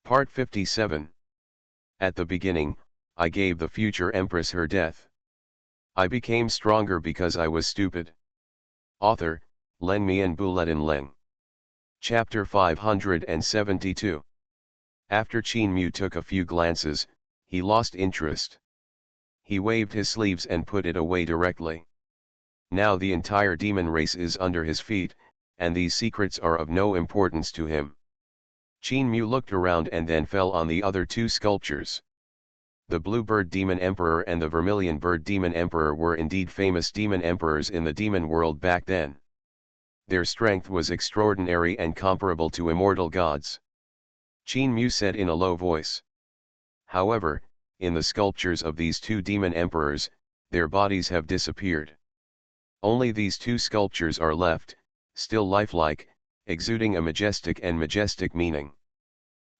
Part 57. At the beginning, I gave the future empress her death. I became stronger because I was stupid. Author, Len Mian Buletin Leng. Chapter 572. After Qin Mu took a few glances, he lost interest. He waved his sleeves and put it away directly. Now the entire demon race is under his feet, and these secrets are of no importance to him. Qin Mu looked around and then fell on the other two sculptures. The Blue Bird Demon Emperor and the Vermilion Bird Demon Emperor were indeed famous demon emperors in the demon world back then. Their strength was extraordinary and comparable to immortal gods. Qin Mu said in a low voice. However, in the sculptures of these two demon emperors, their bodies have disappeared. Only these two sculptures are left, still lifelike, exuding a majestic meaning.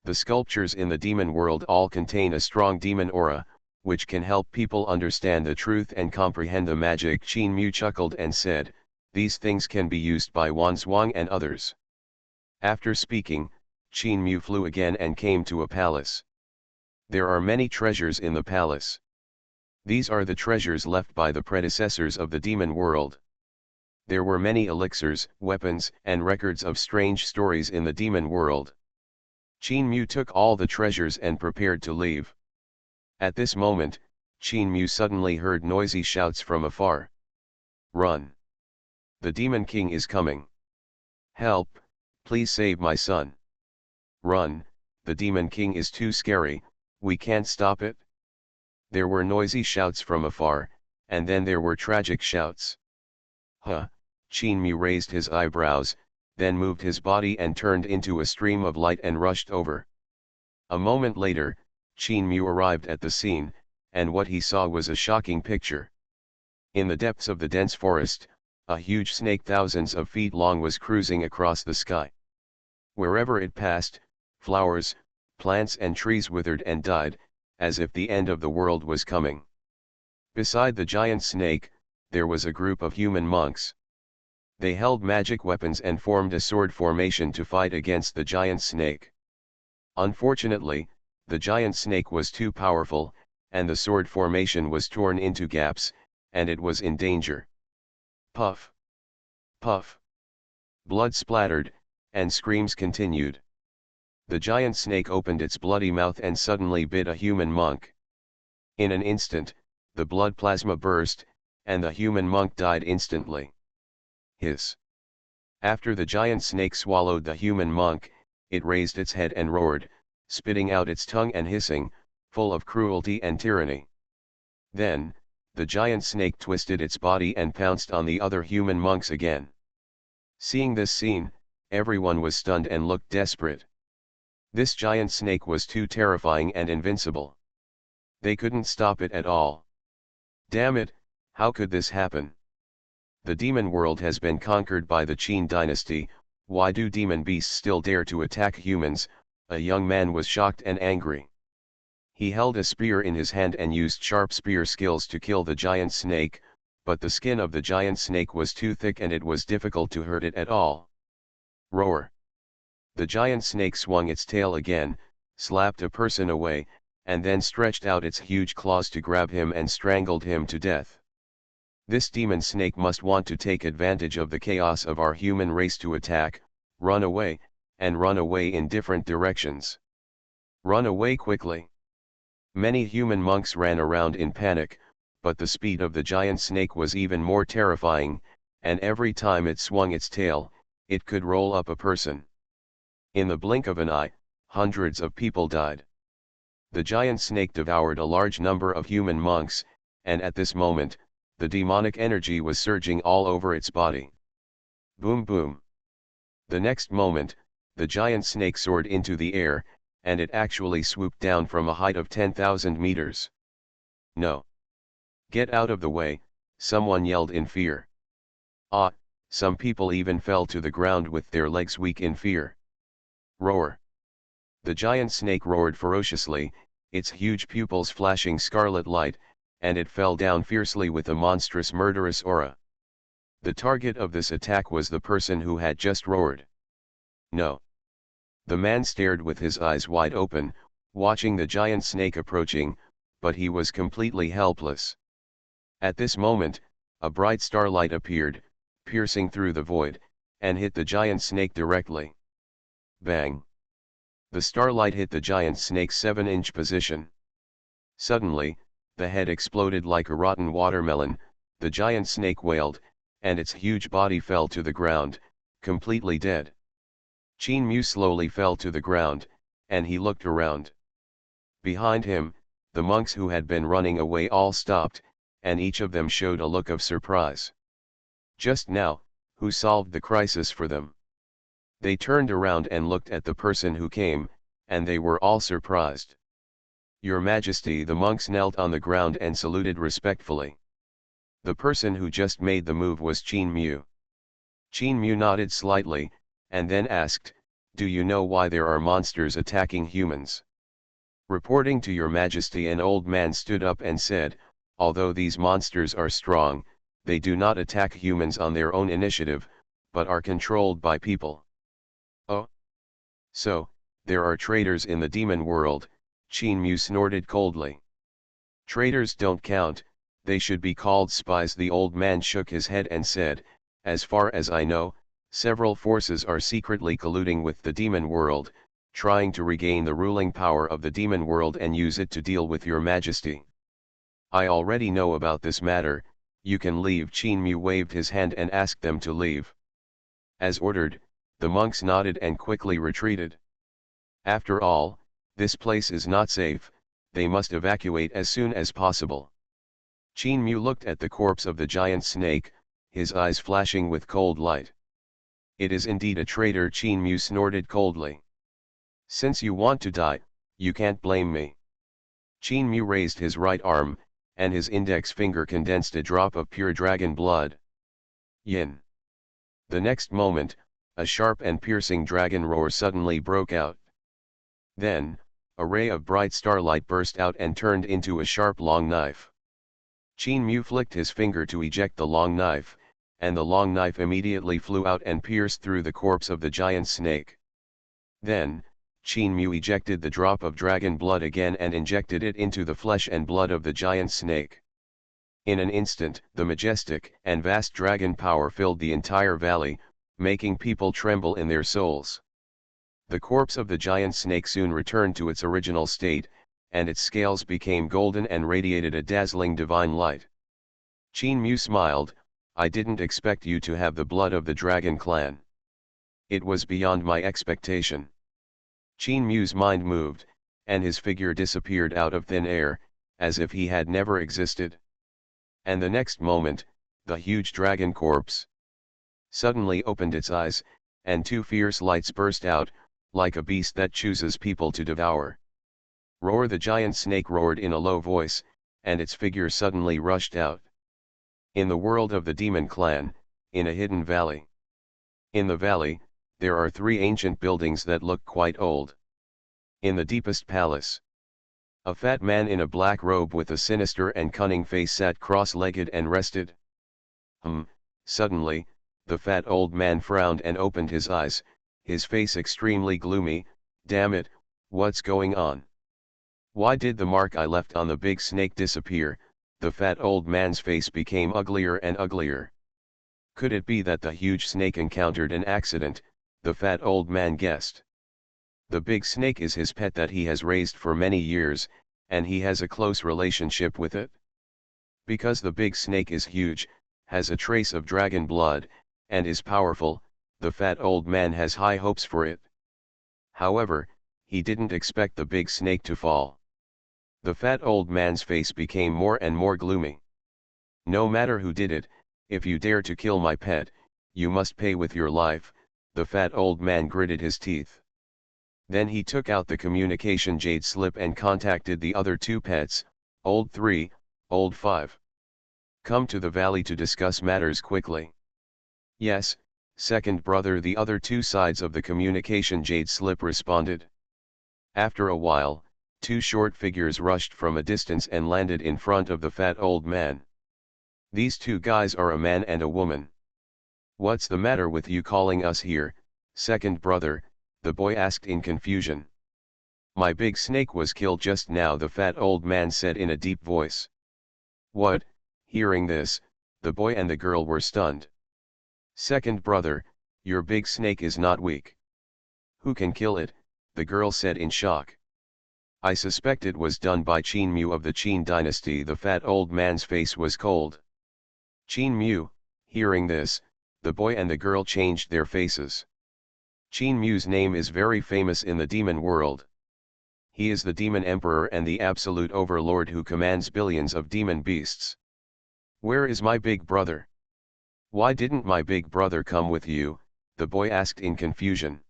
The sculptures in the demon world all contain a strong demon aura, which can help people understand the truth and comprehend the magic. Qin Mu chuckled and said, "These things can be used by Xuanhuan and others." After speaking, Qin Mu flew again and came to a palace. There are many treasures in the palace. These are the treasures left by the predecessors of the demon world. There were many elixirs, weapons, and records of strange stories in the demon world. Qin Mu took all the treasures and prepared to leave. At this moment, Qin Mu suddenly heard noisy shouts from afar. "Run! The Demon King is coming! Help, please save my son! Run, the Demon King is too scary, we can't stop it!" There were noisy shouts from afar, and then there were tragic shouts. "Huh!" Qin Mu raised his eyebrows, then moved his body and turned into a stream of light and rushed over. A moment later, Qin Mu arrived at the scene, and what he saw was a shocking picture. In the depths of the dense forest, a huge snake thousands of feet long was cruising across the sky. Wherever it passed, flowers, plants and trees withered and died, as if the end of the world was coming. Beside the giant snake, there was a group of human monks. They held magic weapons and formed a sword formation to fight against the giant snake. Unfortunately, the giant snake was too powerful, and the sword formation was torn into gaps, and it was in danger. Puff! Puff! Blood splattered, and screams continued. The giant snake opened its bloody mouth and suddenly bit a human monk. In an instant, the blood plasma burst, and the human monk died instantly. Hiss! After the giant snake swallowed the human monk, it raised its head and roared, spitting out its tongue and hissing, full of cruelty and tyranny. Then, the giant snake twisted its body and pounced on the other human monks again. Seeing this scene, everyone was stunned and looked desperate. This giant snake was too terrifying and invincible. They couldn't stop it at all. Damn it, how could this happen? The demon world has been conquered by the Qin dynasty, why do demon beasts still dare to attack humans? A young man was shocked and angry. He held a spear in his hand and used sharp spear skills to kill the giant snake, but the skin of the giant snake was too thick and it was difficult to hurt it at all. Roar! The giant snake swung its tail again, slapped a person away, and then stretched out its huge claws to grab him and strangled him to death. This demon snake must want to take advantage of the chaos of our human race to attack, run away, and run away in different directions. Run away quickly! Many human monks ran around in panic, but the speed of the giant snake was even more terrifying, and every time it swung its tail, it could roll up a person. In the blink of an eye, hundreds of people died. The giant snake devoured a large number of human monks, and at this moment, the demonic energy was surging all over its body. Boom boom! The next moment, the giant snake soared into the air, and it actually swooped down from a height of 10,000 meters. No! Get out of the way, someone yelled in fear. Ah, some people even fell to the ground with their legs weak in fear. Roar! The giant snake roared ferociously, its huge pupils flashing scarlet light, and it fell down fiercely with a monstrous murderous aura. The target of this attack was the person who had just roared. No! The man stared with his eyes wide open, watching the giant snake approaching, but he was completely helpless. At this moment, a bright starlight appeared, piercing through the void, and hit the giant snake directly. Bang! The starlight hit the giant snake's 7-inch position. Suddenly, the head exploded like a rotten watermelon, the giant snake wailed, and its huge body fell to the ground, completely dead. Qin Mu slowly fell to the ground, and he looked around. Behind him, the monks who had been running away all stopped, and each of them showed a look of surprise. Just now, who solved the crisis for them? They turned around and looked at the person who came, and they were all surprised. Your Majesty, the monks knelt on the ground and saluted respectfully. The person who just made the move was Qin Mu. Qin Mu nodded slightly, and then asked, "Do you know why there are monsters attacking humans?" Reporting to your Majesty, an old man stood up and said, "Although these monsters are strong, they do not attack humans on their own initiative, but are controlled by people." Oh? So, there are traitors in the demon world, Qin Mu snorted coldly. Traitors don't count, they should be called spies. The old man shook his head and said, "As far as I know, several forces are secretly colluding with the demon world, trying to regain the ruling power of the demon world and use it to deal with your Majesty. I already know about this matter, you can leave." Qin Mu waved his hand and asked them to leave. As ordered, the monks nodded and quickly retreated. After all, this place is not safe, they must evacuate as soon as possible. Qin Mu looked at the corpse of the giant snake, his eyes flashing with cold light. "It is indeed a traitor," Qin Mu snorted coldly. "Since you want to die, you can't blame me." Qin Mu raised his right arm, and his index finger condensed a drop of pure dragon blood. Yin. The next moment, a sharp and piercing dragon roar suddenly broke out. Then, a ray of bright starlight burst out and turned into a sharp long knife. Qin Mu flicked his finger to eject the long knife, and the long knife immediately flew out and pierced through the corpse of the giant snake. Then, Qin Mu ejected the drop of dragon blood again and injected it into the flesh and blood of the giant snake. In an instant, the majestic and vast dragon power filled the entire valley, making people tremble in their souls. The corpse of the giant snake soon returned to its original state, and its scales became golden and radiated a dazzling divine light. Qin Mu smiled, "I didn't expect you to have the blood of the dragon clan. It was beyond my expectation." Qin Mu's mind moved, and his figure disappeared out of thin air, as if he had never existed. And the next moment, the huge dragon corpse suddenly opened its eyes, and two fierce lights burst out, like a beast that chooses people to devour. Roar! The giant snake roared in a low voice, and its figure suddenly rushed out. In the world of the demon clan, in a hidden valley. In the valley, there are 3 ancient buildings that look quite old. In the deepest palace, a fat man in a black robe with a sinister and cunning face sat cross-legged and rested. Suddenly, the fat old man frowned and opened his eyes, his face extremely gloomy. "Damn it, what's going on? Why did the mark I left on the big snake disappear?" The fat old man's face became uglier and uglier. Could it be that the huge snake encountered an accident? The fat old man guessed. The big snake is his pet that he has raised for many years, and he has a close relationship with it. Because the big snake is huge, has a trace of dragon blood, and is powerful, the fat old man has high hopes for it. However, he didn't expect the big snake to fall. The fat old man's face became more and more gloomy. "No matter who did it, if you dare to kill my pet, you must pay with your life." The fat old man gritted his teeth. Then he took out the communication jade slip and contacted the other 2 pets, Old 3, Old 5. "Come to the valley to discuss matters quickly." "Yes, second brother," the other 2 sides of the communication jade slip responded. After a while, 2 short figures rushed from a distance and landed in front of the fat old man. "These 2 guys are a man and a woman. What's the matter with you calling us here, second brother?" the boy asked in confusion. My big snake was killed just now, the fat old man said in a deep voice. What? Hearing this, the boy and the girl were stunned. Second brother, your big snake is not weak. Who can kill it? The girl said in shock. I suspect it was done by Qin Mu of the Qin dynasty. The fat old man's face was cold. Qin Mu. Hearing this, the boy and the girl changed their faces. Qin Mu's name is very famous in the demon world. He is the demon emperor and the absolute overlord who commands billions of demon beasts. Where is my big brother? Why didn't my big brother come with you? The boy asked in confusion.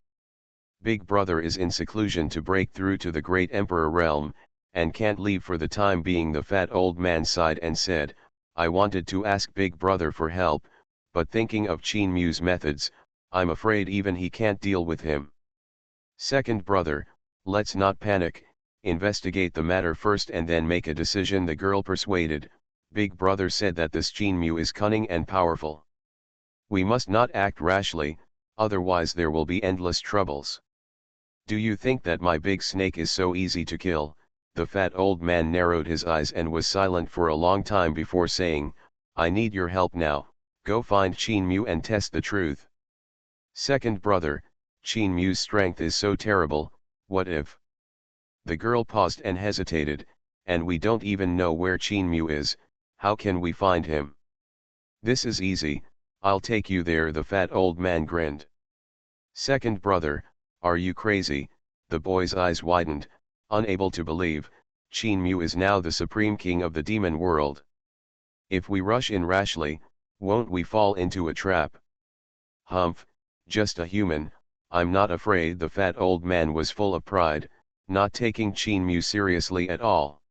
Big brother is in seclusion to break through to the great emperor realm, and can't leave for the time being. The fat old man sighed and said, I wanted to ask big brother for help, but thinking of Qin Mu's methods, I'm afraid even he can't deal with him. Second brother, let's not panic, investigate the matter first and then make a decision. The girl persuaded. Big brother said that this Qin Mu is cunning and powerful. We must not act rashly, otherwise there will be endless troubles. Do you think that my big snake is so easy to kill? The fat old man narrowed his eyes and was silent for a long time before saying, I need your help now, go find Qin Mu and test the truth. Second brother, Qin Mu's strength is so terrible, what if? The girl paused and hesitated, and we don't even know where Qin Mu is, how can we find him? This is easy, I'll take you there. The fat old man grinned. Second brother, are you crazy? The boy's eyes widened, unable to believe, Qin Mu is now the supreme king of the demon world. If we rush in rashly, won't we fall into a trap? Humph, just a human, I'm not afraid. The fat old man was full of pride, not taking Qin Mu seriously at all.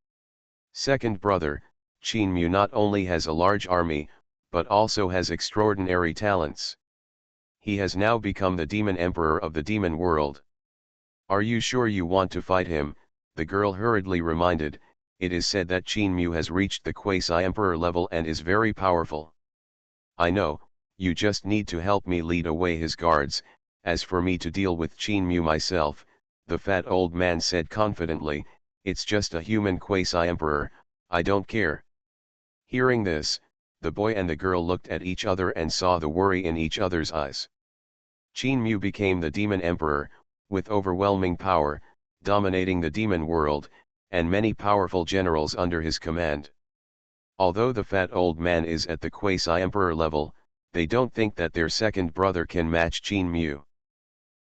Second brother, Qin Mu not only has a large army, but also has extraordinary talents. He has now become the demon emperor of the demon world. Are you sure you want to fight him? The girl hurriedly reminded. It is said that Qin Mu has reached the quasi-emperor level and is very powerful. I know, you just need to help me lead away his guards. As for me to deal with Qin Mu myself, the fat old man said confidently, it's just a human quasi-emperor, I don't care. Hearing this, the boy and the girl looked at each other and saw the worry in each other's eyes. Qin Mu became the demon emperor, with overwhelming power, dominating the demon world, and many powerful generals under his command. Although the fat old man is at the quasi-emperor level, they don't think that their second brother can match Qin Mu.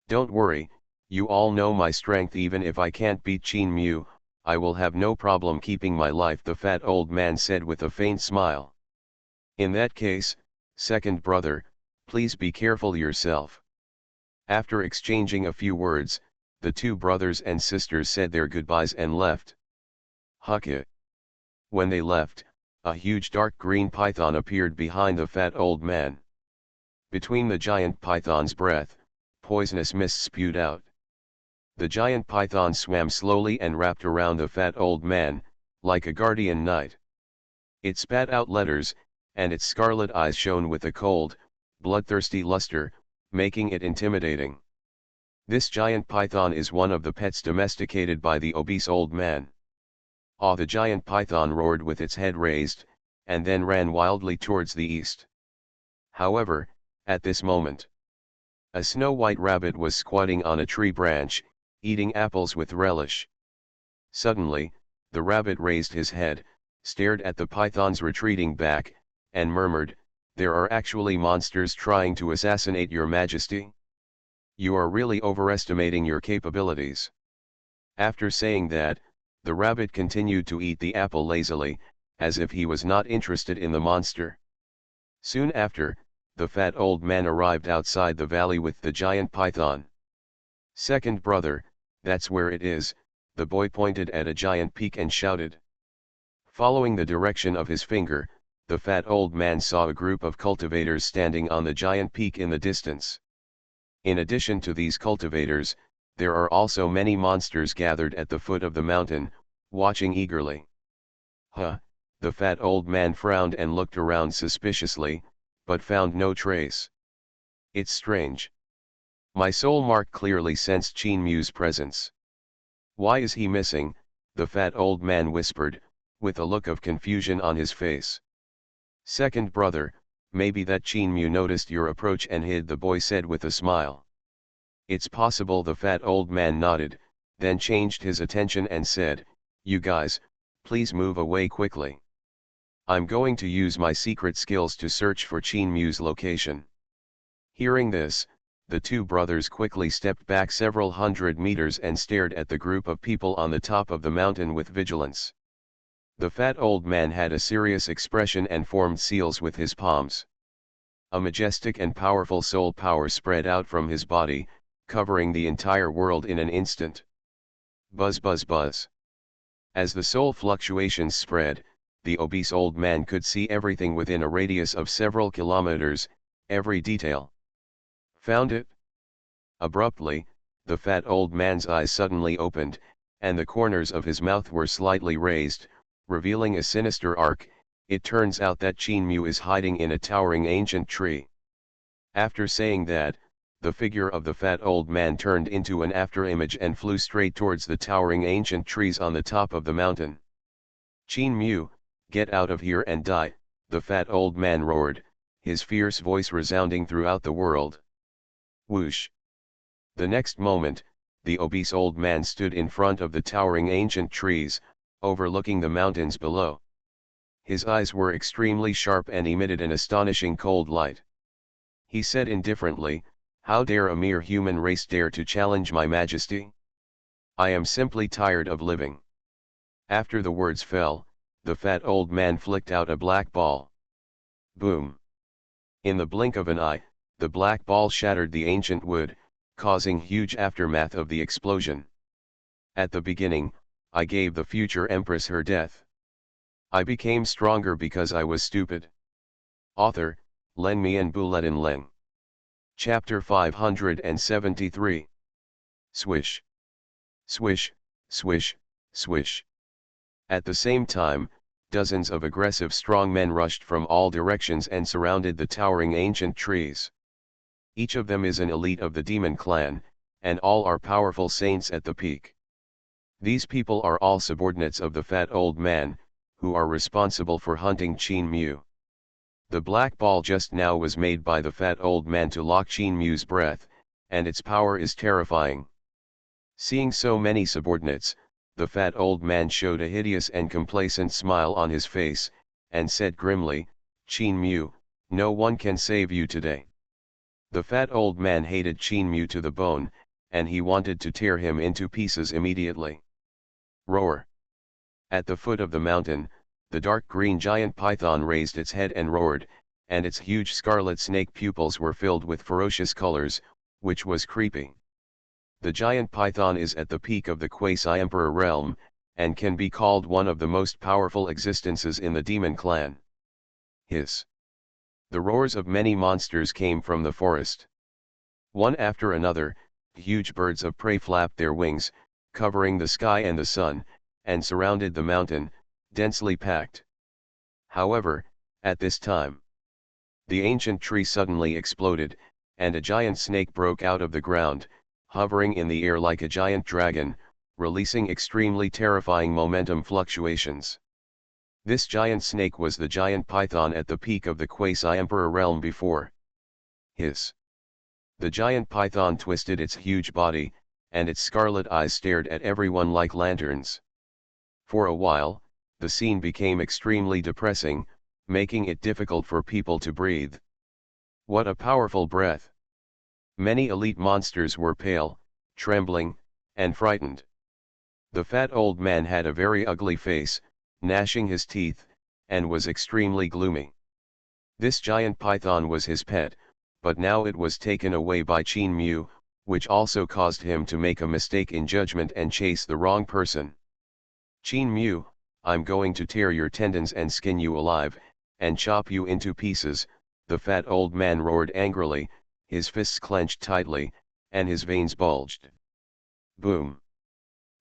Don't worry, you all know my strength. Even if I can't beat Qin Mu, I will have no problem keeping my life, the fat old man said with a faint smile. In that case, second brother, please be careful yourself. After exchanging a few words, the two brothers and sisters said their goodbyes and left. Huckit. When they left, a huge dark green python appeared behind the fat old man. Between the giant python's breath, poisonous mist spewed out. The giant python swam slowly and wrapped around the fat old man, like a guardian knight. It spat out letters, and its scarlet eyes shone with a cold, bloodthirsty luster, making it intimidating. This giant python is one of the pets domesticated by the obese old man. Ah! The giant python roared with its head raised, and then ran wildly towards the east. However, at this moment, a snow-white rabbit was squatting on a tree branch, eating apples with relish. Suddenly, the rabbit raised his head, stared at the python's retreating back, and murmured, "There are actually monsters trying to assassinate your majesty? You are really overestimating your capabilities." After saying that, the rabbit continued to eat the apple lazily, as if he was not interested in the monster. Soon after, the fat old man arrived outside the valley with the giant python. "Second brother, that's where it is," the boy pointed at a giant peak and shouted. Following the direction of his finger, the fat old man saw a group of cultivators standing on the giant peak in the distance. In addition to these cultivators, there are also many monsters gathered at the foot of the mountain, watching eagerly. Huh, the fat old man frowned and looked around suspiciously, but found no trace. It's strange. My soul mark clearly sensed Qin Mu's presence. Why is he missing? The fat old man whispered, with a look of confusion on his face. Second brother, maybe that Qin Mu noticed your approach and hid, the boy said with a smile. It's possible, the fat old man nodded, then changed his attention and said, you guys, please move away quickly. I'm going to use my secret skills to search for Qin Mu's location. Hearing this, the two brothers quickly stepped back several hundred meters and stared at the group of people on the top of the mountain with vigilance. The fat old man had a serious expression and formed seals with his palms. A majestic and powerful soul power spread out from his body, covering the entire world in an instant. Buzz buzz buzz. As the soul fluctuations spread, the obese old man could see everything within a radius of several kilometers, every detail. Found it? Abruptly, the fat old man's eyes suddenly opened, and the corners of his mouth were slightly raised, revealing a sinister arc. It turns out that Qin Mu is hiding in a towering ancient tree. After saying that, the figure of the fat old man turned into an afterimage and flew straight towards the towering ancient trees on the top of the mountain. Qin Mu, get out of here and die, the fat old man roared, his fierce voice resounding throughout the world. Whoosh! The next moment, the obese old man stood in front of the towering ancient trees, overlooking the mountains below. His eyes were extremely sharp and emitted an astonishing cold light. He said indifferently, how dare a mere human race dare to challenge my majesty? I am simply tired of living. After the words fell, the fat old man flicked out a black ball. Boom! In the blink of an eye, the black ball shattered the ancient wood, causing huge aftermath of the explosion. At the beginning, I gave the future empress her death. I became stronger because I was stupid. Author, Len Mian Buletin Leng. Chapter 573. Swish. Swish, swish, swish. At the same time, dozens of aggressive strong men rushed from all directions and surrounded the towering ancient trees. Each of them is an elite of the demon clan, and all are powerful saints at the peak. These people are all subordinates of the fat old man, who are responsible for hunting Qin Mu. The black ball just now was made by the fat old man to lock Qin Mu's breath, and its power is terrifying. Seeing so many subordinates, the fat old man showed a hideous and complacent smile on his face, and said grimly, Qin Mu, no one can save you today. The fat old man hated Qin Mu to the bone, and he wanted to tear him into pieces immediately. Roar! At the foot of the mountain, the dark green giant python raised its head and roared, and its huge scarlet snake pupils were filled with ferocious colors, which was creepy. The giant python is at the peak of the quasi-emperor realm, and can be called one of the most powerful existences in the demon clan. Hiss! The roars of many monsters came from the forest. One after another, huge birds of prey flapped their wings, covering the sky and the sun, and surrounded the mountain, densely packed. However, at this time, the ancient tree suddenly exploded, and a giant snake broke out of the ground, hovering in the air like a giant dragon, releasing extremely terrifying momentum fluctuations. This giant snake was the giant python at the peak of the quasi-emperor realm before. Hiss! The giant python twisted its huge body, and its scarlet eyes stared at everyone like lanterns. For a while, the scene became extremely depressing, making it difficult for people to breathe. What a powerful breath! Many elite monsters were pale, trembling, and frightened. The fat old man had a very ugly face, gnashing his teeth, and was extremely gloomy. This giant python was his pet, but now it was taken away by Qin Mu, which also caused him to make a mistake in judgment and chase the wrong person. Qin Mu, I'm going to tear your tendons and skin you alive, and chop you into pieces, the fat old man roared angrily, his fists clenched tightly, and his veins bulged. Boom!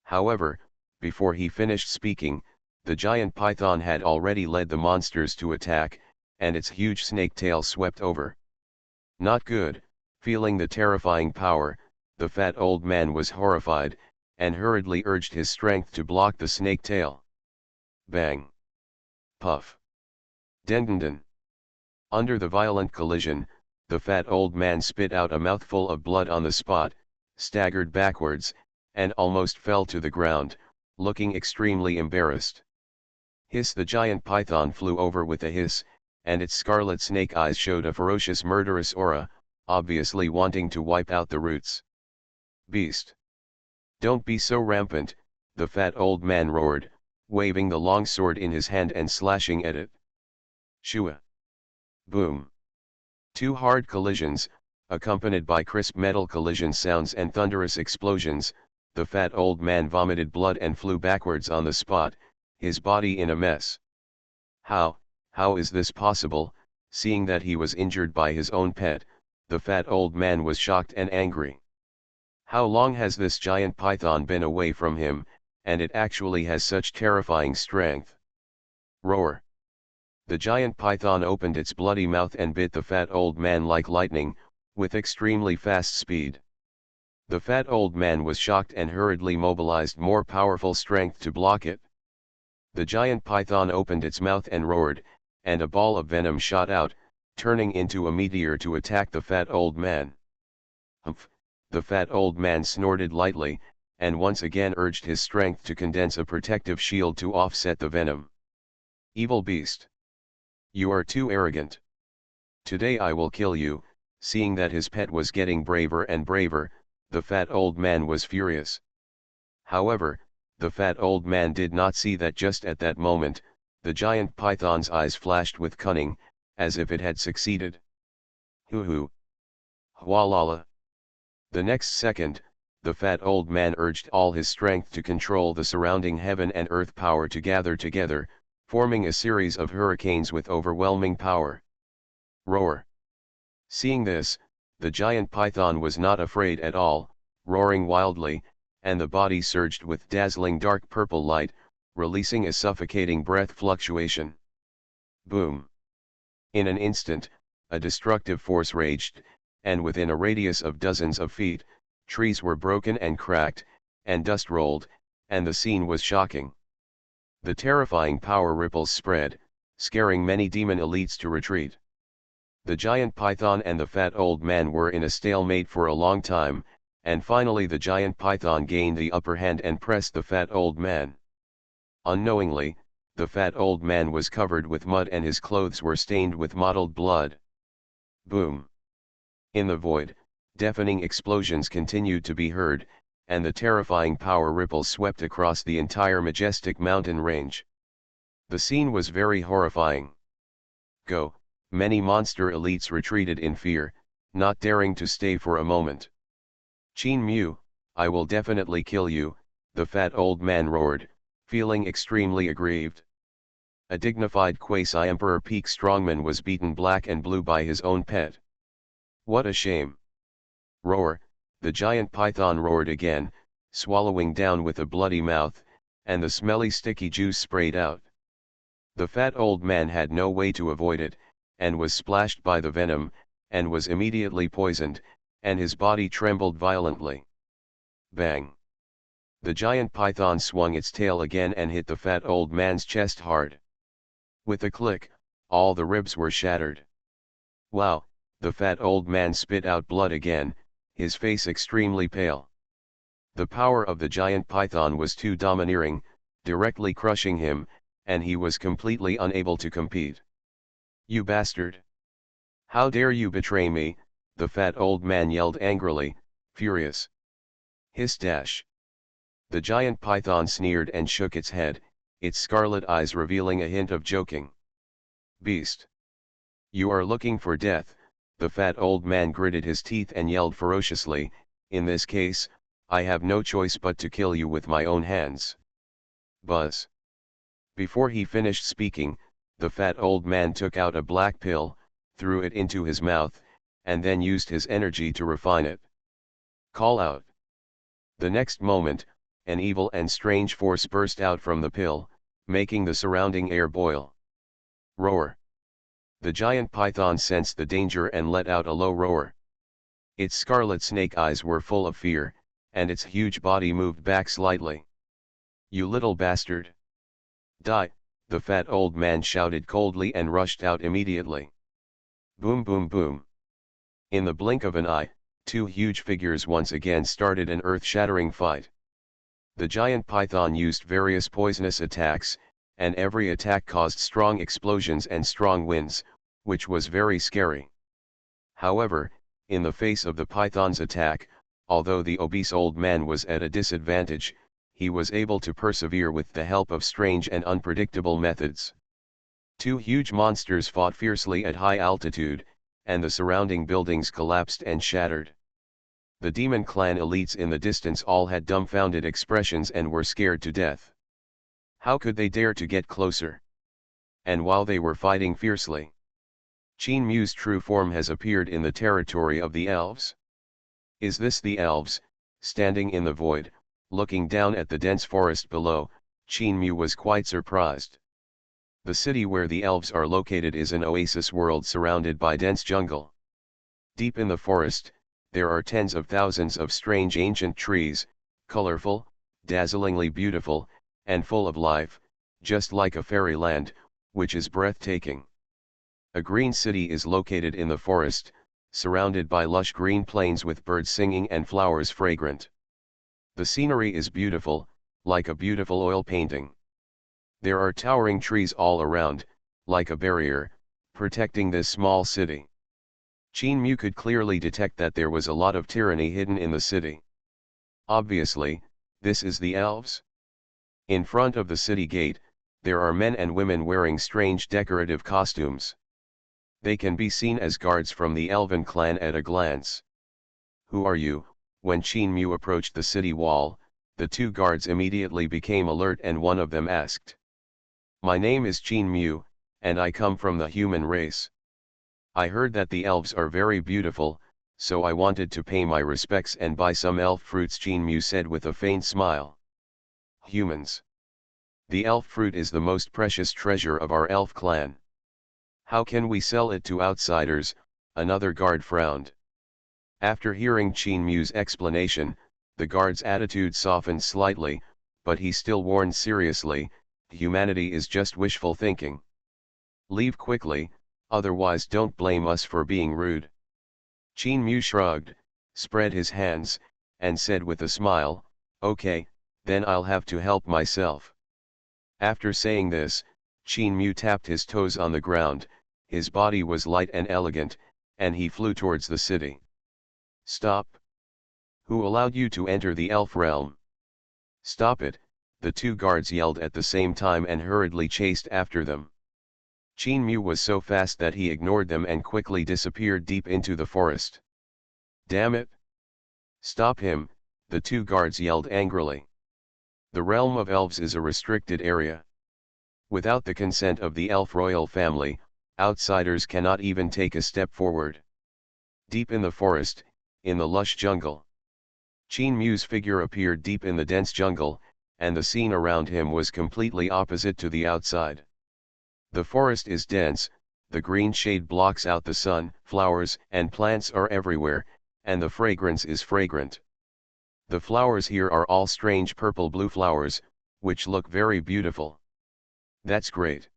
However, before he finished speaking, the giant python had already led the monsters to attack, and its huge snake tail swept over. Not good, Feeling the terrifying power, the fat old man was horrified, and hurriedly urged his strength to block the snake tail. Bang! Puff! Dendenden! Under the violent collision, the fat old man spit out a mouthful of blood on the spot, staggered backwards, and almost fell to the ground, looking extremely embarrassed. Hiss! The giant python flew over with a hiss, and its scarlet snake eyes showed a ferocious murderous aura, obviously wanting to wipe out the roots. Beast! Don't be so rampant, the fat old man roared, waving the long sword in his hand and slashing at it. Shua! Boom! Two hard collisions, accompanied by crisp metal collision sounds and thunderous explosions, the fat old man vomited blood and flew backwards on the spot, his body in a mess. How is this possible? Seeing that he was injured by his own pet, the fat old man was shocked and angry. How long has this giant python been away from him, and it actually has such terrifying strength? Roar! The giant python opened its bloody mouth and bit the fat old man like lightning, with extremely fast speed. The fat old man was shocked and hurriedly mobilized more powerful strength to block it. The giant python opened its mouth and roared, and a ball of venom shot out, turning into a meteor to attack the fat old man. Humph! The fat old man snorted lightly, and once again urged his strength to condense a protective shield to offset the venom. Evil beast! You are too arrogant. Today I will kill you. Seeing that his pet was getting braver and braver, the fat old man was furious. However, the fat old man did not see that just at that moment, the giant python's eyes flashed with cunning, as if it had succeeded. Hoo-hoo! Hualala! The next second, the fat old man urged all his strength to control the surrounding heaven and earth power to gather together, forming a series of hurricanes with overwhelming power. Roar! Seeing this, the giant python was not afraid at all, roaring wildly, and the body surged with dazzling dark purple light, releasing a suffocating breath fluctuation. Boom! In an instant, a destructive force raged, and within a radius of dozens of feet, trees were broken and cracked, and dust rolled, and the scene was shocking. The terrifying power ripples spread, scaring many demon elites to retreat. The giant python and the fat old man were in a stalemate for a long time, and finally the giant python gained the upper hand and pressed the fat old man. Unknowingly, the fat old man was covered with mud and his clothes were stained with mottled blood. Boom! In the void, deafening explosions continued to be heard, and the terrifying power ripples swept across the entire majestic mountain range. The scene was very horrifying. Go! Many monster elites retreated in fear, not daring to stay for a moment. Qin Mu, I will definitely kill you, the fat old man roared, feeling extremely aggrieved. A dignified quasi-emperor peak strongman was beaten black and blue by his own pet. What a shame! Roar! The giant python roared again, swallowing down with a bloody mouth, and the smelly sticky juice sprayed out. The fat old man had no way to avoid it, and was splashed by the venom, and was immediately poisoned, and his body trembled violently. Bang! The giant python swung its tail again and hit the fat old man's chest hard. With a click, all the ribs were shattered. Wow! The fat old man spit out blood again, his face extremely pale. The power of the giant python was too domineering, directly crushing him, and he was completely unable to compete. You bastard! How dare you betray me, the fat old man yelled angrily, furious. Hiss dash! The giant python sneered and shook its head, its scarlet eyes revealing a hint of joking. Beast! You are looking for death, the fat old man gritted his teeth and yelled ferociously, in this case, I have no choice but to kill you with my own hands. Buzz! Before he finished speaking, the fat old man took out a black pill, threw it into his mouth, and then used his energy to refine it. Call out! The next moment, an evil and strange force burst out from the pill, making the surrounding air boil. Roar! The giant python sensed the danger and let out a low roar. Its scarlet snake eyes were full of fear, and its huge body moved back slightly. "You little bastard! Die!" the fat old man shouted coldly and rushed out immediately. Boom boom boom. In the blink of an eye, two huge figures once again started an earth-shattering fight. The giant python used various poisonous attacks, and every attack caused strong explosions and strong winds, which was very scary. However, in the face of the python's attack, although the obese old man was at a disadvantage, he was able to persevere with the help of strange and unpredictable methods. Two huge monsters fought fiercely at high altitude, and the surrounding buildings collapsed and shattered. The demon clan elites in the distance all had dumbfounded expressions and were scared to death. How could they dare to get closer? And while they were fighting fiercely, Qin Mu's true form has appeared in the territory of the elves. Is this the elves? Standing in the void, looking down at the dense forest below, Qin Mu was quite surprised. The city where the elves are located is an oasis world surrounded by dense jungle. Deep in the forest, there are tens of thousands of strange ancient trees, colorful, dazzlingly beautiful, and full of life, just like a fairyland, which is breathtaking. A green city is located in the forest, surrounded by lush green plains with birds singing and flowers fragrant. The scenery is beautiful, like a beautiful oil painting. There are towering trees all around, like a barrier, protecting this small city. Qin Mu could clearly detect that there was a lot of tyranny hidden in the city. Obviously, this is the elves. In front of the city gate, there are men and women wearing strange decorative costumes. They can be seen as guards from the elven clan at a glance. "Who are you?" When Qin Mu approached the city wall, the two guards immediately became alert and one of them asked, "My name is Qin Mu, and I come from the human race. I heard that the elves are very beautiful, so I wanted to pay my respects and buy some elf fruits," Qin Mu said with a faint smile. "Humans. The elf fruit is the most precious treasure of our elf clan. How can we sell it to outsiders?" Another guard frowned. After hearing Qin Mu's explanation, the guard's attitude softened slightly, but he still warned seriously, "Humanity is just wishful thinking. Leave quickly, otherwise don't blame us for being rude." Qin Mu shrugged, spread his hands, and said with a smile, "Okay, then I'll have to help myself." After saying this, Qin Mu tapped his toes on the ground. His body was light and elegant, and he flew towards the city. "Stop! Who allowed you to enter the elf realm?" "Stop it!" the two guards yelled at the same time and hurriedly chased after them. Qin Mu was so fast that he ignored them and quickly disappeared deep into the forest. "Damn it! Stop him!" the two guards yelled angrily. The realm of elves is a restricted area. Without the consent of the elf royal family, outsiders cannot even take a step forward. Deep in the forest, in the lush jungle, Qin Mu's figure appeared deep in the dense jungle, and the scene around him was completely opposite to the outside. The forest is dense, the green shade blocks out the sun, flowers and plants are everywhere, and the fragrance is fragrant. The flowers here are all strange purple-blue flowers, which look very beautiful. "That's great.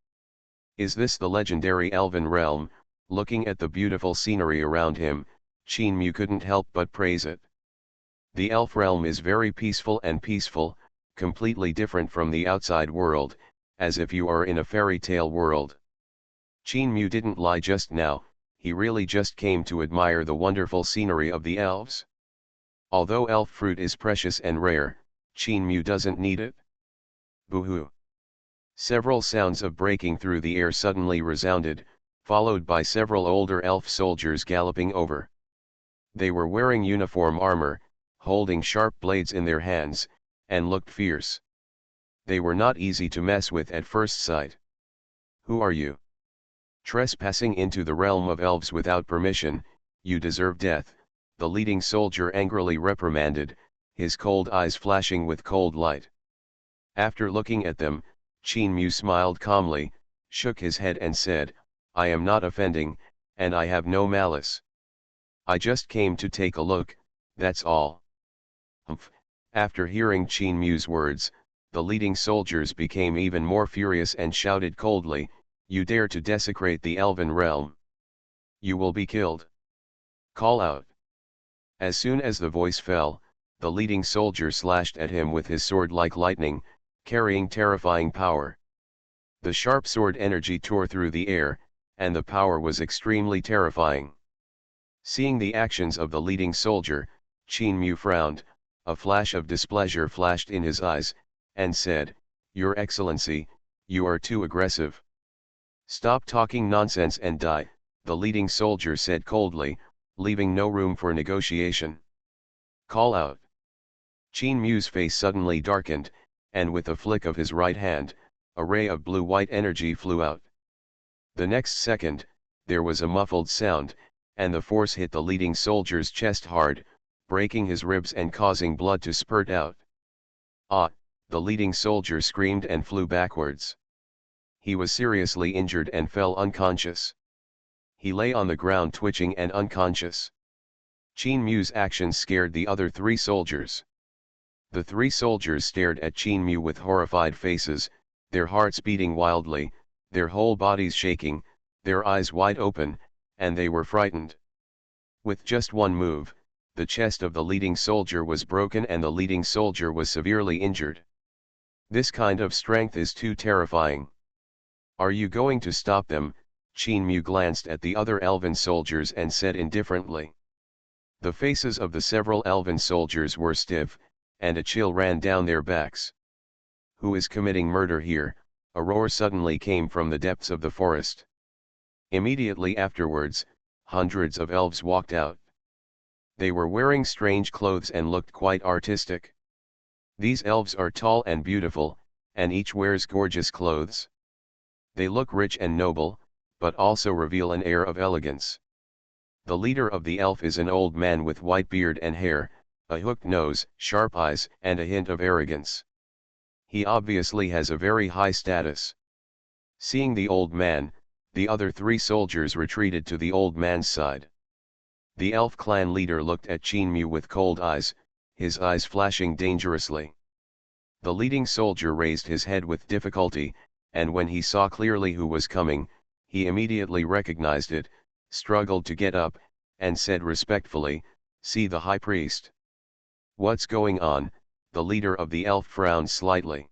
Is this the legendary elven realm?" Looking at the beautiful scenery around him, Qin Mu couldn't help but praise it. The elf realm is very peaceful, completely different from the outside world, as if you are in a fairy tale world. Qin Mu didn't lie just now, he really just came to admire the wonderful scenery of the elves. Although elf fruit is precious and rare, Qin Mu doesn't need it. Boo-hoo! Several sounds of breaking through the air suddenly resounded, followed by several older elf soldiers galloping over. They were wearing uniform armor, holding sharp blades in their hands, and looked fierce. They were not easy to mess with at first sight. "Who are you? Trespassing into the realm of elves without permission, you deserve death," the leading soldier angrily reprimanded, his cold eyes flashing with cold light. After looking at them, Qin Mu smiled calmly, shook his head and said, "I am not offending, and I have no malice." I just came to take a look, that's all. Humph. After hearing Qin Mu's words, the leading soldiers became even more furious and shouted coldly, "You dare to desecrate the elven realm! You will be killed! Call out!" As soon as the voice fell, the leading soldier slashed at him with his sword like lightning, carrying terrifying power. The sharp sword energy tore through the air, and the power was extremely terrifying. Seeing the actions of the leading soldier, Qin Mu frowned, a flash of displeasure flashed in his eyes, and said, "Your Excellency, you are too aggressive." "Stop talking nonsense and die," the leading soldier said coldly, leaving no room for negotiation. "Call out." Qin Mu's face suddenly darkened, and with a flick of his right hand, a ray of blue-white energy flew out. The next second, there was a muffled sound, and the force hit the leading soldier's chest hard, breaking his ribs and causing blood to spurt out. "Ah!" the leading soldier screamed and flew backwards. He was seriously injured and fell unconscious. He lay on the ground twitching and unconscious. Qin Mu's actions scared the other 3 soldiers. The 3 soldiers stared at Qin Mu with horrified faces, their hearts beating wildly, their whole bodies shaking, their eyes wide open, and they were frightened. With just one move, the chest of the leading soldier was broken and the leading soldier was severely injured. This kind of strength is too terrifying. "Are you going to stop them?" Qin Mu glanced at the other elven soldiers and said indifferently. The faces of the several elven soldiers were stiff, and a chill ran down their backs. "Who is committing murder here?" a roar suddenly came from the depths of the forest. Immediately afterwards, hundreds of elves walked out. They were wearing strange clothes and looked quite artistic. These elves are tall and beautiful, and each wears gorgeous clothes. They look rich and noble, but also reveal an air of elegance. The leader of the elf is an old man with white beard and hair, a hooked nose, sharp eyes, and a hint of arrogance. He obviously has a very high status. Seeing the old man, the other 3 soldiers retreated to the old man's side. The elf clan leader looked at Qin Mu with cold eyes, his eyes flashing dangerously. The leading soldier raised his head with difficulty, and when he saw clearly who was coming, he immediately recognized it, struggled to get up, and said respectfully, "See the high priest." "What's going on?" the leader of the elf frowned slightly.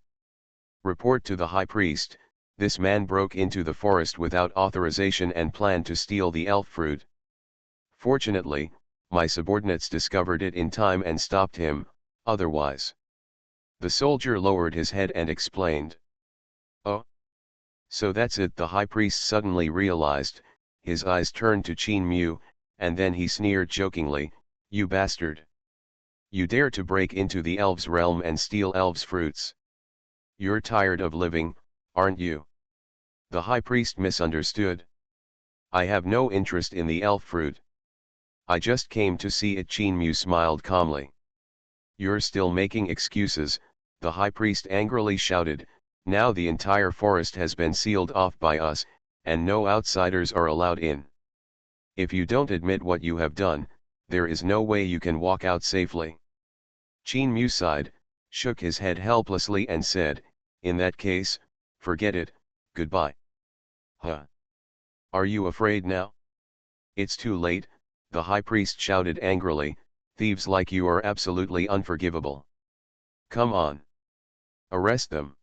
"Report to the high priest, this man broke into the forest without authorization and planned to steal the elf fruit. Fortunately, my subordinates discovered it in time and stopped him, otherwise." The soldier lowered his head and explained. "Oh. So that's it," the high priest suddenly realized, his eyes turned to Qin Mu, and then he sneered jokingly, "You bastard! You dare to break into the elves' realm and steal elves' fruits. You're tired of living, aren't you?" The high priest misunderstood. "I have no interest in the elf fruit. I just came to see it." Qin Mu smiled calmly. "You're still making excuses," the high priest angrily shouted, "now the entire forest has been sealed off by us, and no outsiders are allowed in. If you don't admit what you have done, there is no way you can walk out safely." Qin Mu sighed, shook his head helplessly and said, "In that case, forget it, goodbye." "Huh? Are you afraid now?" "It's too late," the high priest shouted angrily, "thieves like you are absolutely unforgivable. Come on. Arrest them.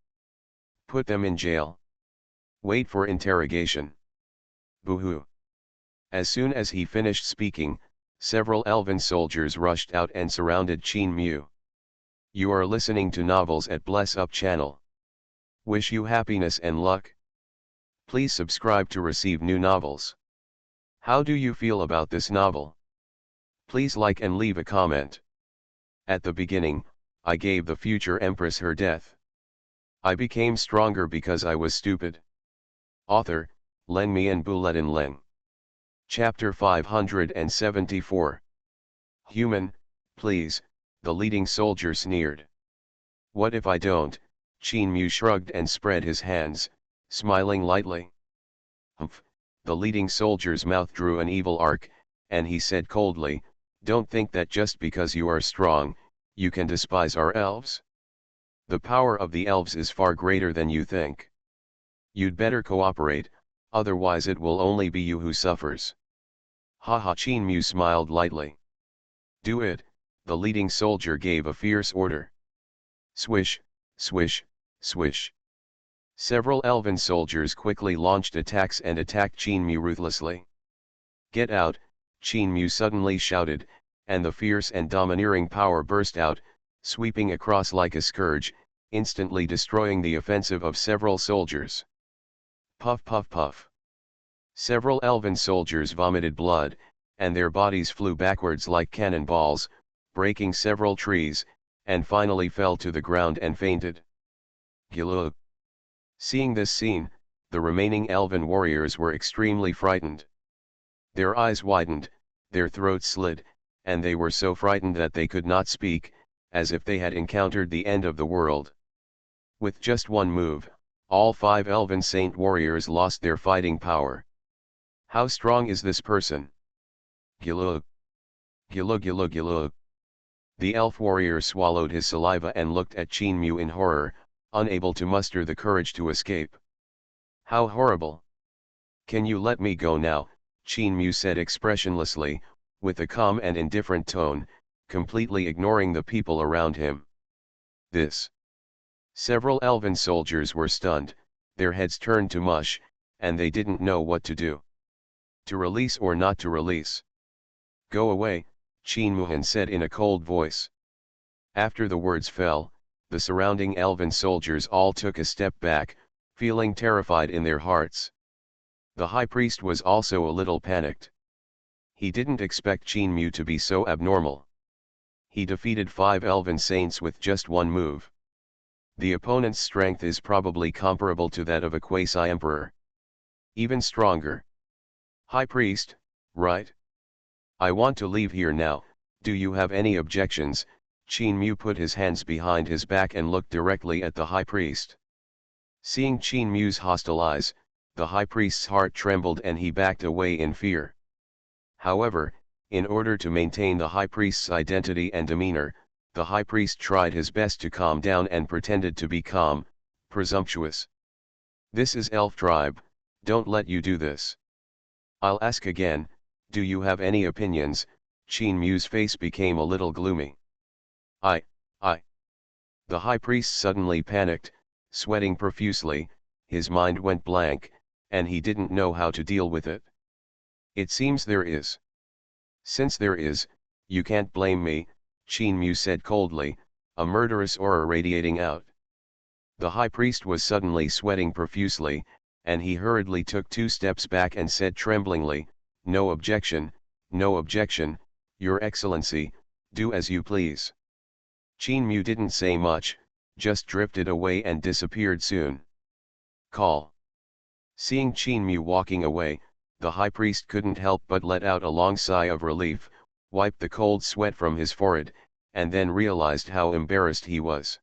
Put them in jail. Wait for interrogation. Boo-hoo." As soon as he finished speaking, several elven soldiers rushed out and surrounded Qin Mu. You are listening to Novels at Bless Up channel. Wish you happiness and luck. Please subscribe to receive new novels. How do you feel about this novel? Please like and leave a comment. At the beginning, I gave the future empress her death. I became stronger because I was stupid. Author, Leng Mian Buletin Leng. Chapter 574. Human, please, the leading soldier sneered. What if I don't? Qin Mu shrugged and spread his hands, smiling lightly. Humph, the leading soldier's mouth drew an evil arc, and he said coldly, "Don't think that just because you are strong, you can despise our elves. The power of the elves is far greater than you think. You'd better cooperate, otherwise it will only be you who suffers." Haha, Qin Mu smiled lightly. "Do it," the leading soldier gave a fierce order. Swish, swish, swish. Several elven soldiers quickly launched attacks and attacked Qin Mu ruthlessly. "Get out," Qin Mu suddenly shouted, and the fierce and domineering power burst out, sweeping across like a scourge, instantly destroying the offensive of several soldiers. Puff puff puff. Several elven soldiers vomited blood, and their bodies flew backwards like cannonballs, breaking several trees, and finally fell to the ground and fainted. Gilug. Seeing this scene, the remaining elven warriors were extremely frightened. Their eyes widened, their throats slid, and they were so frightened that they could not speak, as if they had encountered the end of the world. With just one move, all 5 elven saint warriors lost their fighting power. How strong is this person? Gilug. Gilug gilug gilug. The elf warrior swallowed his saliva and looked at Qin Mu in horror, unable to muster the courage to escape. How horrible! "Can you let me go now?" Qin Mu said expressionlessly, with a calm and indifferent tone, completely ignoring the people around him. This. Several elven soldiers were stunned, their heads turned to mush, and they didn't know what to do. To release or not to release? "Go away," Xuanhuan said in a cold voice. After the words fell, the surrounding elven soldiers all took a step back, feeling terrified in their hearts. The high priest was also a little panicked. He didn't expect Qin Mu to be so abnormal. He defeated 5 elven saints with just one move. The opponent's strength is probably comparable to that of a quasi-emperor. Even stronger. "High priest, right? I want to leave here now, do you have any objections?" Qin Mu put his hands behind his back and looked directly at the high priest. Seeing Qin Mu's hostile eyes, the high priest's heart trembled and he backed away in fear. However, in order to maintain the high priest's identity and demeanor, the high priest tried his best to calm down and pretended to be calm, presumptuous. "This is elf tribe, don't let you do this. I'll ask again, do you have any opinions?" Qin Mu's face became a little gloomy. I. The high priest suddenly panicked, sweating profusely, his mind went blank, and he didn't know how to deal with it. "It seems there is." "Since there is, you can't blame me," Qin Mu said coldly, a murderous aura radiating out. The high priest was suddenly sweating profusely, and he hurriedly took 2 steps back and said tremblingly, no objection, Your Excellency, do as you please." Qin Mu didn't say much, just drifted away and disappeared soon. Call. Seeing Qin Mu walking away, the high priest couldn't help but let out a long sigh of relief, wiped the cold sweat from his forehead, and then realized how embarrassed he was.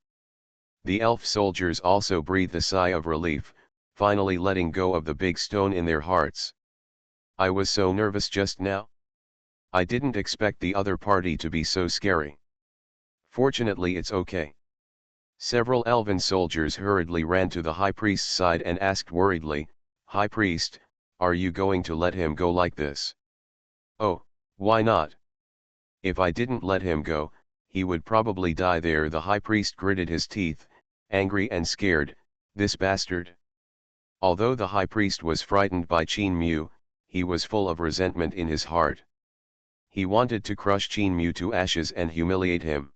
The elf soldiers also breathed a sigh of relief, finally letting go of the big stone in their hearts. "I was so nervous just now. I didn't expect the other party to be so scary. Fortunately it's okay." Several elven soldiers hurriedly ran to the high priest's side and asked worriedly, "High priest, are you going to let him go like this?" "Oh, why not? If I didn't let him go, he would probably die there." The high priest gritted his teeth, angry and scared, "This bastard." Although the high priest was frightened by Qin Mu, he was full of resentment in his heart. He wanted to crush Qin Mu to ashes and humiliate him.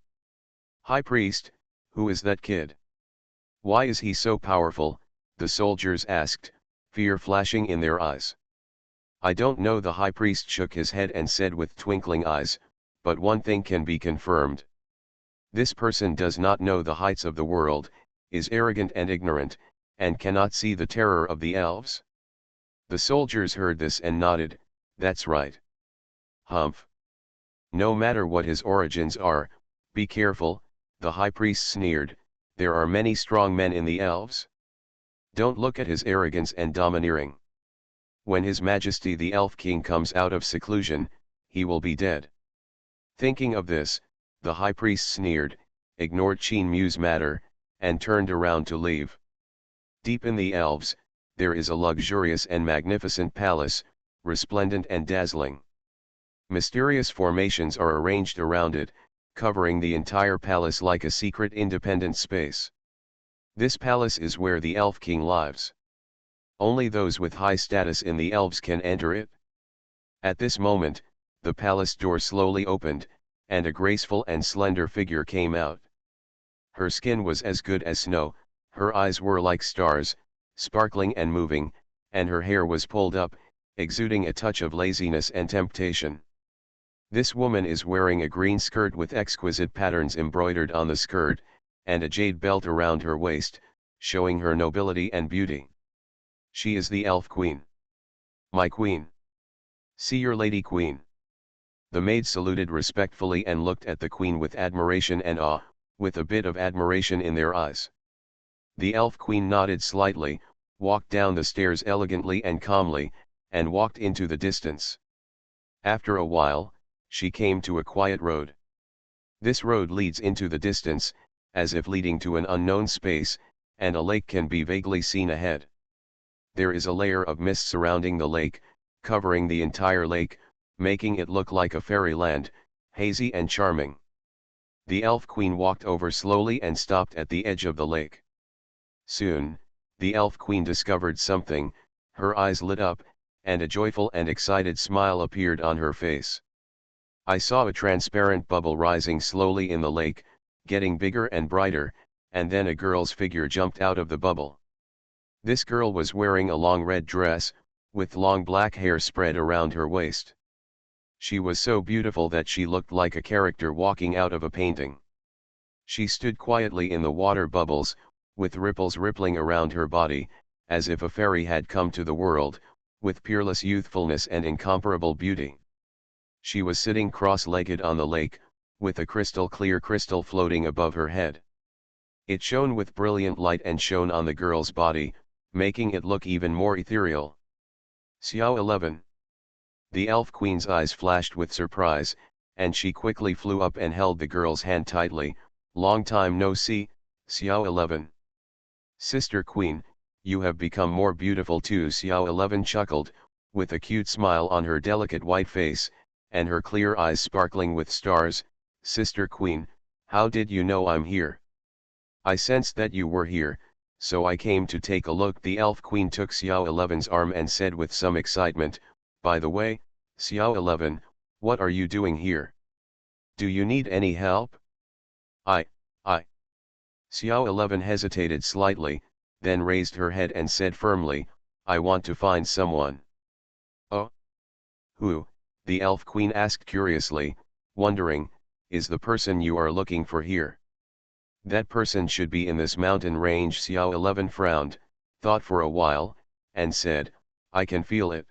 "High priest, who is that kid? Why is he so powerful?" the soldiers asked, fear flashing in their eyes. "I don't know." The high priest shook his head and said with twinkling eyes, "But one thing can be confirmed. This person does not know the heights of the world, is arrogant and ignorant, and cannot see the terror of the elves." The soldiers heard this and nodded, "That's right. Humph. No matter what his origins are, be careful," the high priest sneered, "there are many strong men in the elves. Don't look at his arrogance and domineering. When His Majesty the Elf King comes out of seclusion, he will be dead. Thinking of this, the high priest sneered, ignored Qin Mu's matter, and turned around to leave. Deep in the elves, there is a luxurious and magnificent palace, resplendent and dazzling. Mysterious formations are arranged around it, covering the entire palace like a secret independent space. This palace is where the elf king lives. Only those with high status in the elves can enter it. At this moment, the palace door slowly opened, and a graceful and slender figure came out. Her skin was as good as snow, her eyes were like stars, sparkling and moving, and her hair was pulled up, exuding a touch of laziness and temptation. This woman is wearing a green skirt with exquisite patterns embroidered on the skirt, and a jade belt around her waist, showing her nobility and beauty. She is the elf queen. My queen. See your lady queen. The maids saluted respectfully and looked at the queen with admiration and awe, with a bit of admiration in their eyes. The elf queen nodded slightly, walked down the stairs elegantly and calmly, and walked into the distance. After a while, she came to a quiet road. This road leads into the distance, as if leading to an unknown space, and a lake can be vaguely seen ahead. There is a layer of mist surrounding the lake, covering the entire lake, making it look like a fairyland, hazy and charming. The elf queen walked over slowly and stopped at the edge of the lake. Soon, the elf queen discovered something, her eyes lit up, and a joyful and excited smile appeared on her face. I saw a transparent bubble rising slowly in the lake, getting bigger and brighter, and then a girl's figure jumped out of the bubble. This girl was wearing a long red dress, with long black hair spread around her waist. She was so beautiful that she looked like a character walking out of a painting. She stood quietly in the water bubbles, with ripples rippling around her body, as if a fairy had come to the world, with peerless youthfulness and incomparable beauty. She was sitting cross-legged on the lake, with a crystal-clear crystal floating above her head. It shone with brilliant light and shone on the girl's body, making it look even more ethereal. Xiao 11. The elf queen's eyes flashed with surprise, and she quickly flew up and held the girl's hand tightly. Long time no see, Xiao 11. Sister queen, you have become more beautiful too. Xiao 11 chuckled, with a cute smile on her delicate white face, and her clear eyes sparkling with stars. Sister queen, how did you know I'm here? I sensed that you were here, so I came to take a look. The elf queen took Xiao 11's arm and said with some excitement, by the way, Xiao 11, what are you doing here? Do you need any help? I. Xiao 11 hesitated slightly, then raised her head and said firmly, I want to find someone. Oh? Who? The elf queen asked curiously, wondering, is the person you are looking for here? That person should be in this mountain range. Xiao 11 frowned, thought for a while, and said, I can feel it.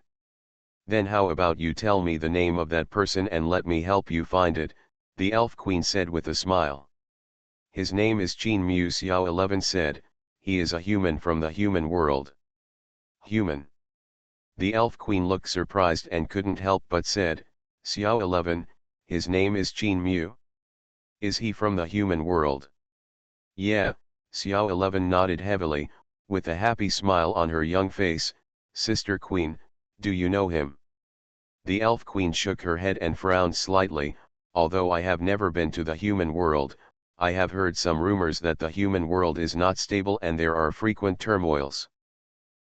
Then how about you tell me the name of that person and let me help you find it, the elf queen said with a smile. His name is Qin Mu. Xiao 11 said, he is a human from the human world. Human. The elf queen looked surprised and couldn't help but said, Xiao 11, his name is Qin Mu. Is he from the human world? Yeah, Xiao 11 nodded heavily, with a happy smile on her young face. Sister queen, do you know him? The elf queen shook her head and frowned slightly. Although I have never been to the human world, I have heard some rumors that the human world is not stable and there are frequent turmoils.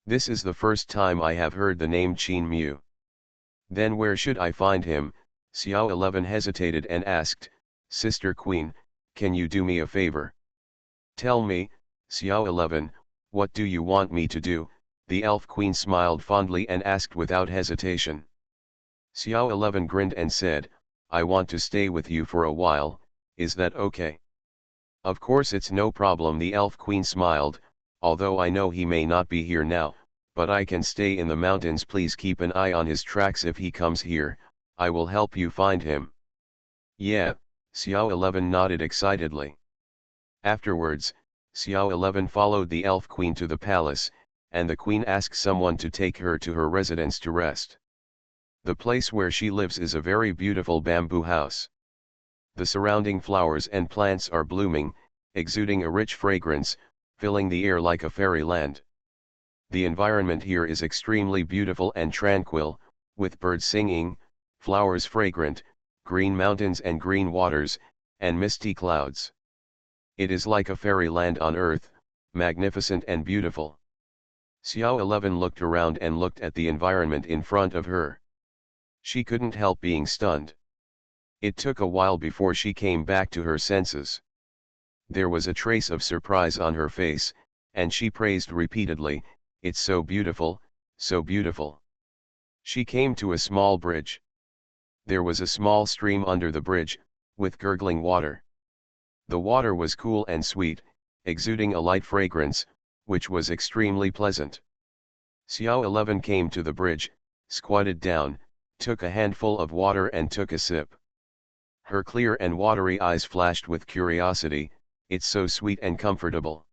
This is the first time I have heard the name Qin Mu. Then where should I find him? Xiao 11 hesitated and asked, Sister queen, can you do me a favor? Tell me, Xiao 11, what do you want me to do? The elf queen smiled fondly and asked without hesitation. Xiao 11 grinned and said, I want to stay with you for a while, is that okay? Of course it's no problem. The elf queen smiled, although I know he may not be here now, but I can stay in the mountains. Please keep an eye on his tracks. If he comes here, I will help you find him. Yeah, Xiao 11 nodded excitedly. Afterwards, Xiao 11 followed the elf queen to the palace, and the queen asked someone to take her to her residence to rest. The place where she lives is a very beautiful bamboo house. The surrounding flowers and plants are blooming, exuding a rich fragrance, filling the air like a fairyland. The environment here is extremely beautiful and tranquil, with birds singing, flowers fragrant, green mountains and green waters, and misty clouds. It is like a fairyland on earth, magnificent and beautiful. Xiao 11 looked around and looked at the environment in front of her. She couldn't help being stunned. It took a while before she came back to her senses. There was a trace of surprise on her face, and she praised repeatedly, "It's so beautiful, so beautiful." She came to a small bridge. There was a small stream under the bridge, with gurgling water. The water was cool and sweet, exuding a light fragrance, which was extremely pleasant. Xiao 11 came to the bridge, squatted down, took a handful of water and took a sip. Her clear and watery eyes flashed with curiosity, "It's so sweet and comfortable.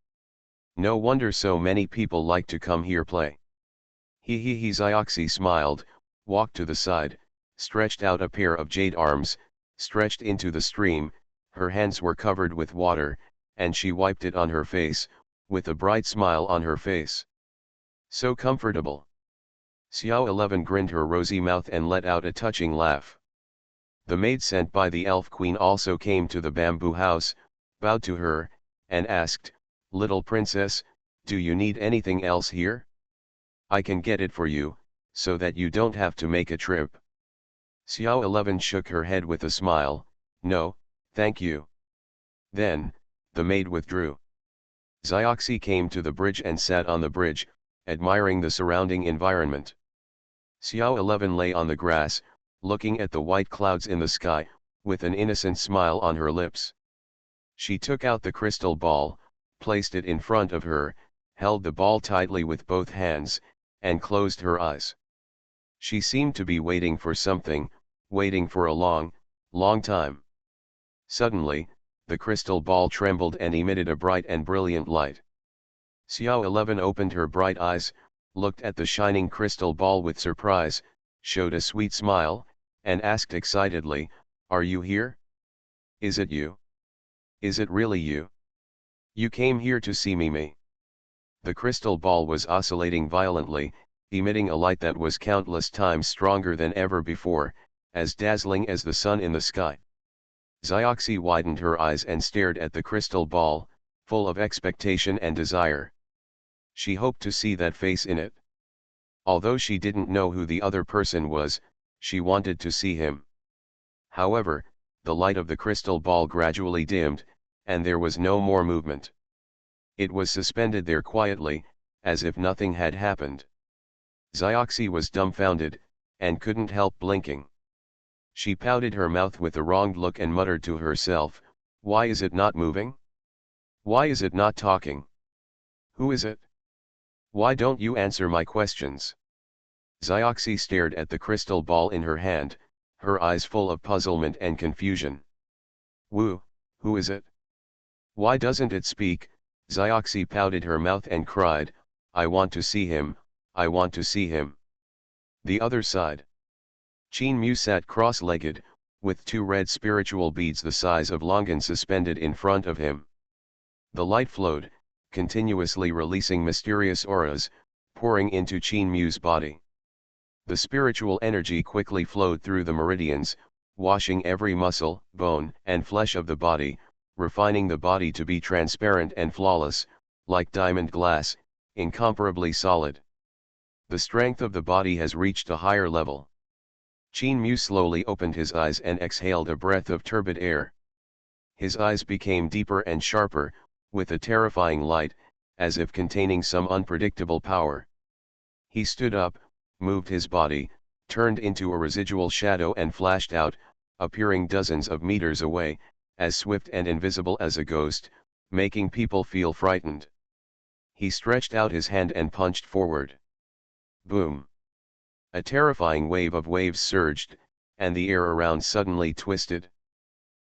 No wonder so many people like to come here play." He Zioxy smiled, walked to the side, stretched out a pair of jade arms, stretched into the stream, her hands were covered with water, and she wiped it on her face, with a bright smile on her face. "So comfortable." Xiao 11 grinned her rosy mouth and let out a touching laugh. The maid sent by the elf queen also came to the bamboo house, bowed to her, and asked, "Little princess, do you need anything else here? I can get it for you, so that you don't have to make a trip." Xiao 11 shook her head with a smile, "No, thank you." Then, the maid withdrew. Zioxy came to the bridge and sat on the bridge, admiring the surrounding environment. Xiao 11 lay on the grass, looking at the white clouds in the sky, with an innocent smile on her lips. She took out the crystal ball, placed it in front of her, held the ball tightly with both hands, and closed her eyes. She seemed to be waiting for something, waiting for a long, long time. Suddenly, the crystal ball trembled and emitted a bright and brilliant light. Xiao 11 opened her bright eyes, looked at the shining crystal ball with surprise, showed a sweet smile, and asked excitedly, "Are you here? Is it you? Is it really you? You came here to see me?" The crystal ball was oscillating violently, emitting a light that was countless times stronger than ever before, as dazzling as the sun in the sky. Zioxy widened her eyes and stared at the crystal ball, full of expectation and desire. She hoped to see that face in it. Although she didn't know who the other person was, she wanted to see him. However, the light of the crystal ball gradually dimmed, and there was no more movement. It was suspended there quietly, as if nothing had happened. Zioxy was dumbfounded, and couldn't help blinking. She pouted her mouth with a wronged look and muttered to herself, "Why is it not moving? Why is it not talking? Who is it? Why don't you answer my questions?" Zioxy stared at the crystal ball in her hand, her eyes full of puzzlement and confusion. Who is it? Why doesn't it speak?" Zioxy pouted her mouth and cried, "I want to see him, I want to see him." The other side. Qin Mu sat cross-legged, with two red spiritual beads the size of longan suspended in front of him. The light flowed, continuously releasing mysterious auras, pouring into Qin Mu's body. The spiritual energy quickly flowed through the meridians, washing every muscle, bone, and flesh of the body, refining the body to be transparent and flawless, like diamond glass, incomparably solid. The strength of the body has reached a higher level. Qin Mu slowly opened his eyes and exhaled a breath of turbid air. His eyes became deeper and sharper, with a terrifying light, as if containing some unpredictable power. He stood up, moved his body, turned into a residual shadow and flashed out, appearing dozens of meters away, as swift and invisible as a ghost, making people feel frightened. He stretched out his hand and punched forward. Boom! A terrifying wave of waves surged, and the air around suddenly twisted.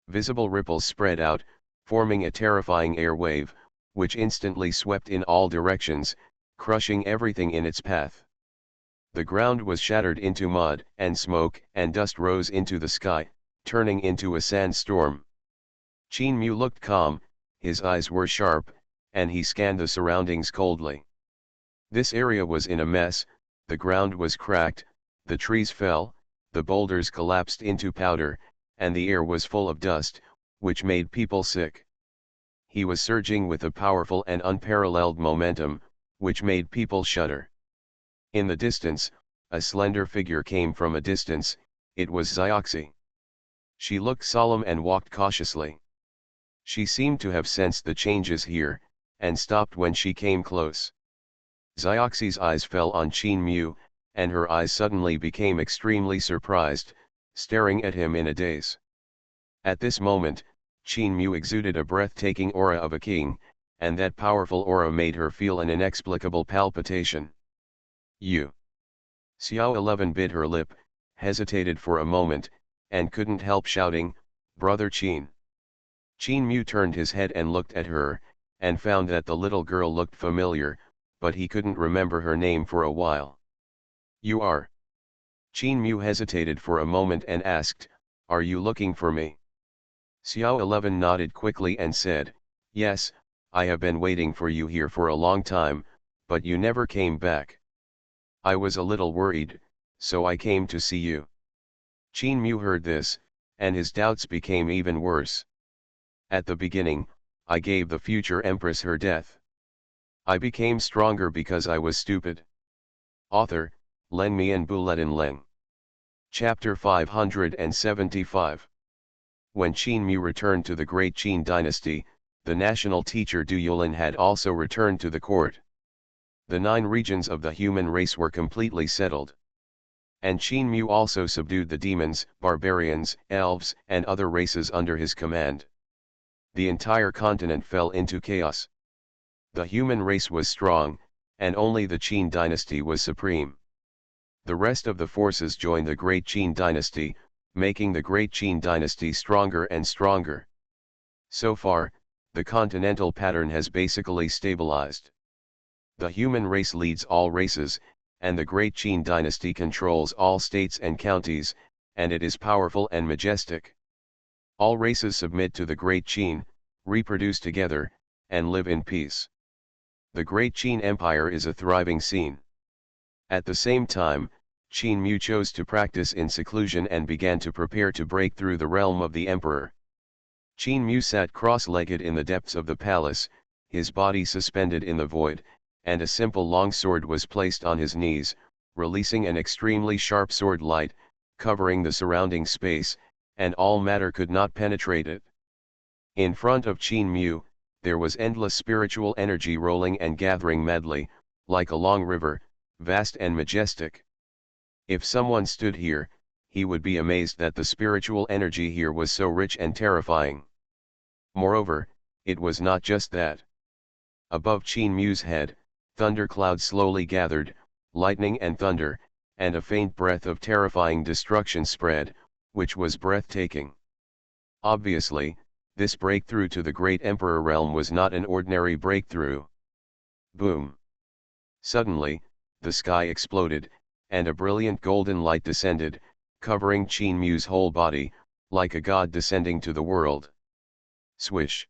Visible ripples spread out, forming a terrifying air wave, which instantly swept in all directions, crushing everything in its path. The ground was shattered into mud, and smoke and dust rose into the sky, turning into a sandstorm. Qin Mu looked calm, his eyes were sharp, and he scanned the surroundings coldly. This area was in a mess, the ground was cracked, the trees fell, the boulders collapsed into powder, and the air was full of dust, which made people sick. He was surging with a powerful and unparalleled momentum, which made people shudder. In the distance, a slender figure came from a distance, it was Xiaoxi. She looked solemn and walked cautiously. She seemed to have sensed the changes here, and stopped when she came close. Xiaoxi's eyes fell on Qin Mu, and her eyes suddenly became extremely surprised, staring at him in a daze. At this moment, Qin Mu exuded a breathtaking aura of a king, and that powerful aura made her feel an inexplicable palpitation. You. Xiao 11 bit her lip, hesitated for a moment, and couldn't help shouting, "Brother Qin." Qin Mu turned his head and looked at her, and found that the little girl looked familiar, but he couldn't remember her name for a while. You are? Qin Mu hesitated for a moment and asked, "Are you looking for me?" Xiao 11 nodded quickly and said, "Yes, I have been waiting for you here for a long time, but you never came back. I was a little worried, so I came to see you." Qin Mu heard this, and his doubts became even worse. At the beginning, I gave the future empress her death. I became stronger because I was stupid. Author, Len Mi and Buletin Leng. Chapter 575. When Qin Mu returned to the Great Qin dynasty, the national teacher Du Yulin had also returned to the court. The 9 regions of the human race were completely settled. And Qin Mu also subdued the demons, barbarians, elves, and other races under his command. The entire continent fell into chaos. The human race was strong, and only the Qin dynasty was supreme. The rest of the forces joined the Great Qin dynasty, making the Great Qin dynasty stronger and stronger. So far, the continental pattern has basically stabilized. The human race leads all races, and the Great Qin dynasty controls all states and counties, and it is powerful and majestic. All races submit to the Great Qin, reproduce together, and live in peace. The Great Qin Empire is a thriving scene. At the same time, Qin Mu chose to practice in seclusion and began to prepare to break through the realm of the emperor. Qin Mu sat cross-legged in the depths of the palace, his body suspended in the void, and a simple long sword was placed on his knees, releasing an extremely sharp sword light, covering the surrounding space, and all matter could not penetrate it. In front of Qin Mu, there was endless spiritual energy rolling and gathering madly, like a long river, vast and majestic. If someone stood here, he would be amazed that the spiritual energy here was so rich and terrifying. Moreover, it was not just that. Above Qin Mu's head, thunderclouds slowly gathered, lightning and thunder, and a faint breath of terrifying destruction spread, which was breathtaking. Obviously, this breakthrough to the great emperor realm was not an ordinary breakthrough. Boom! Suddenly, the sky exploded, and a brilliant golden light descended, covering Qin Mu's whole body, like a god descending to the world. Swish!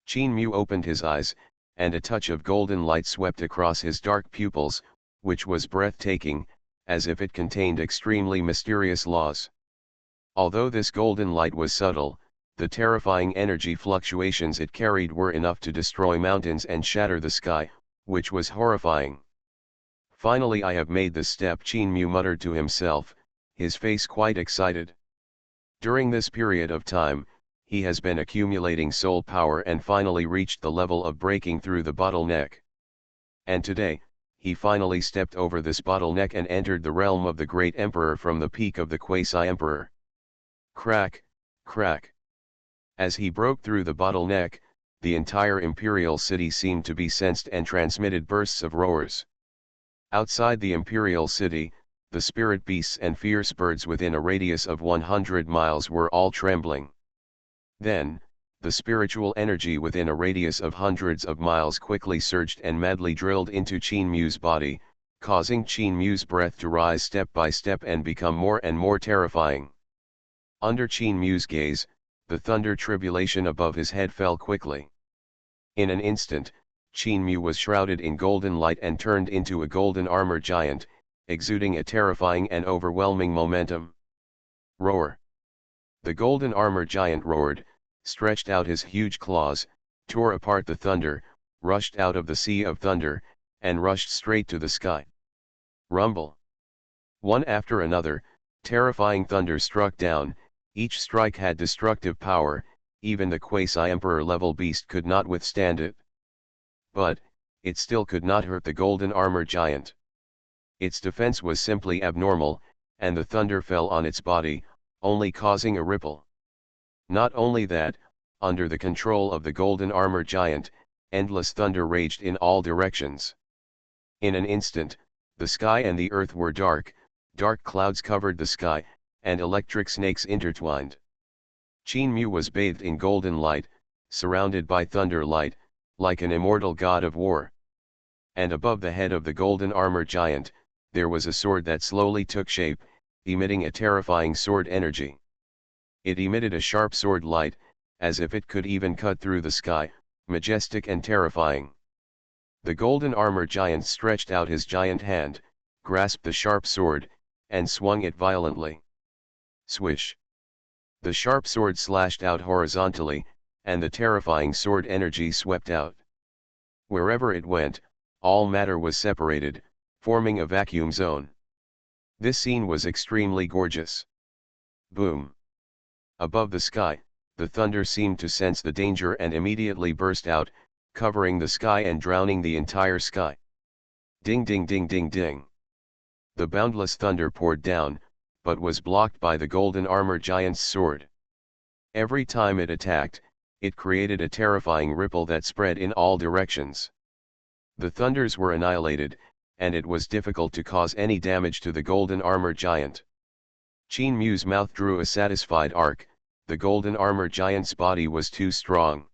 Qin Mu opened his eyes, and a touch of golden light swept across his dark pupils, which was breathtaking, as if it contained extremely mysterious laws. Although this golden light was subtle, the terrifying energy fluctuations it carried were enough to destroy mountains and shatter the sky, which was horrifying. "Finally I have made the step," Qin Mu muttered to himself, his face quite excited. During this period of time, he has been accumulating soul power and finally reached the level of breaking through the bottleneck. And today, he finally stepped over this bottleneck and entered the realm of the great emperor from the peak of the quasi-emperor. Crack, crack. As he broke through the bottleneck, the entire imperial city seemed to be sensed and transmitted bursts of roars. Outside the imperial city, the spirit beasts and fierce birds within a radius of 100 miles were all trembling. Then, the spiritual energy within a radius of hundreds of miles quickly surged and madly drilled into Qin Mu's body, causing Qin Mu's breath to rise step by step and become more and more terrifying. Under Qin Mu's gaze, the thunder tribulation above his head fell quickly. In an instant, Qin Mu was shrouded in golden light and turned into a golden armor giant, exuding a terrifying and overwhelming momentum. Roar! The golden armor giant roared, stretched out his huge claws, tore apart the thunder, rushed out of the sea of thunder, and rushed straight to the sky. Rumble! One after another, terrifying thunder struck down. Each strike had destructive power, even the quasi-emperor level beast could not withstand it. But, it still could not hurt the golden armor giant. Its defense was simply abnormal, and the thunder fell on its body, only causing a ripple. Not only that, under the control of the golden armor giant, endless thunder raged in all directions. In an instant, the sky and the earth were dark, dark clouds covered the sky, and electric snakes intertwined. Qin Mu was bathed in golden light, surrounded by thunder light, like an immortal god of war. And above the head of the golden armor giant, there was a sword that slowly took shape, emitting a terrifying sword energy. It emitted a sharp sword light, as if it could even cut through the sky, majestic and terrifying. The golden armor giant stretched out his giant hand, grasped the sharp sword, and swung it violently. Swish! The sharp sword slashed out horizontally, and the terrifying sword energy swept out. Wherever it went, all matter was separated, forming a vacuum zone. This scene was extremely gorgeous. Boom! Above the sky, the thunder seemed to sense the danger and immediately burst out, covering the sky and drowning the entire sky. Ding ding ding ding ding. The boundless thunder poured down, but was blocked by the golden armor giant's sword. Every time it attacked, it created a terrifying ripple that spread in all directions. The thunders were annihilated, and it was difficult to cause any damage to the golden armor giant. Qin Mu's mouth drew a satisfied arc. The golden armor giant's body was too strong.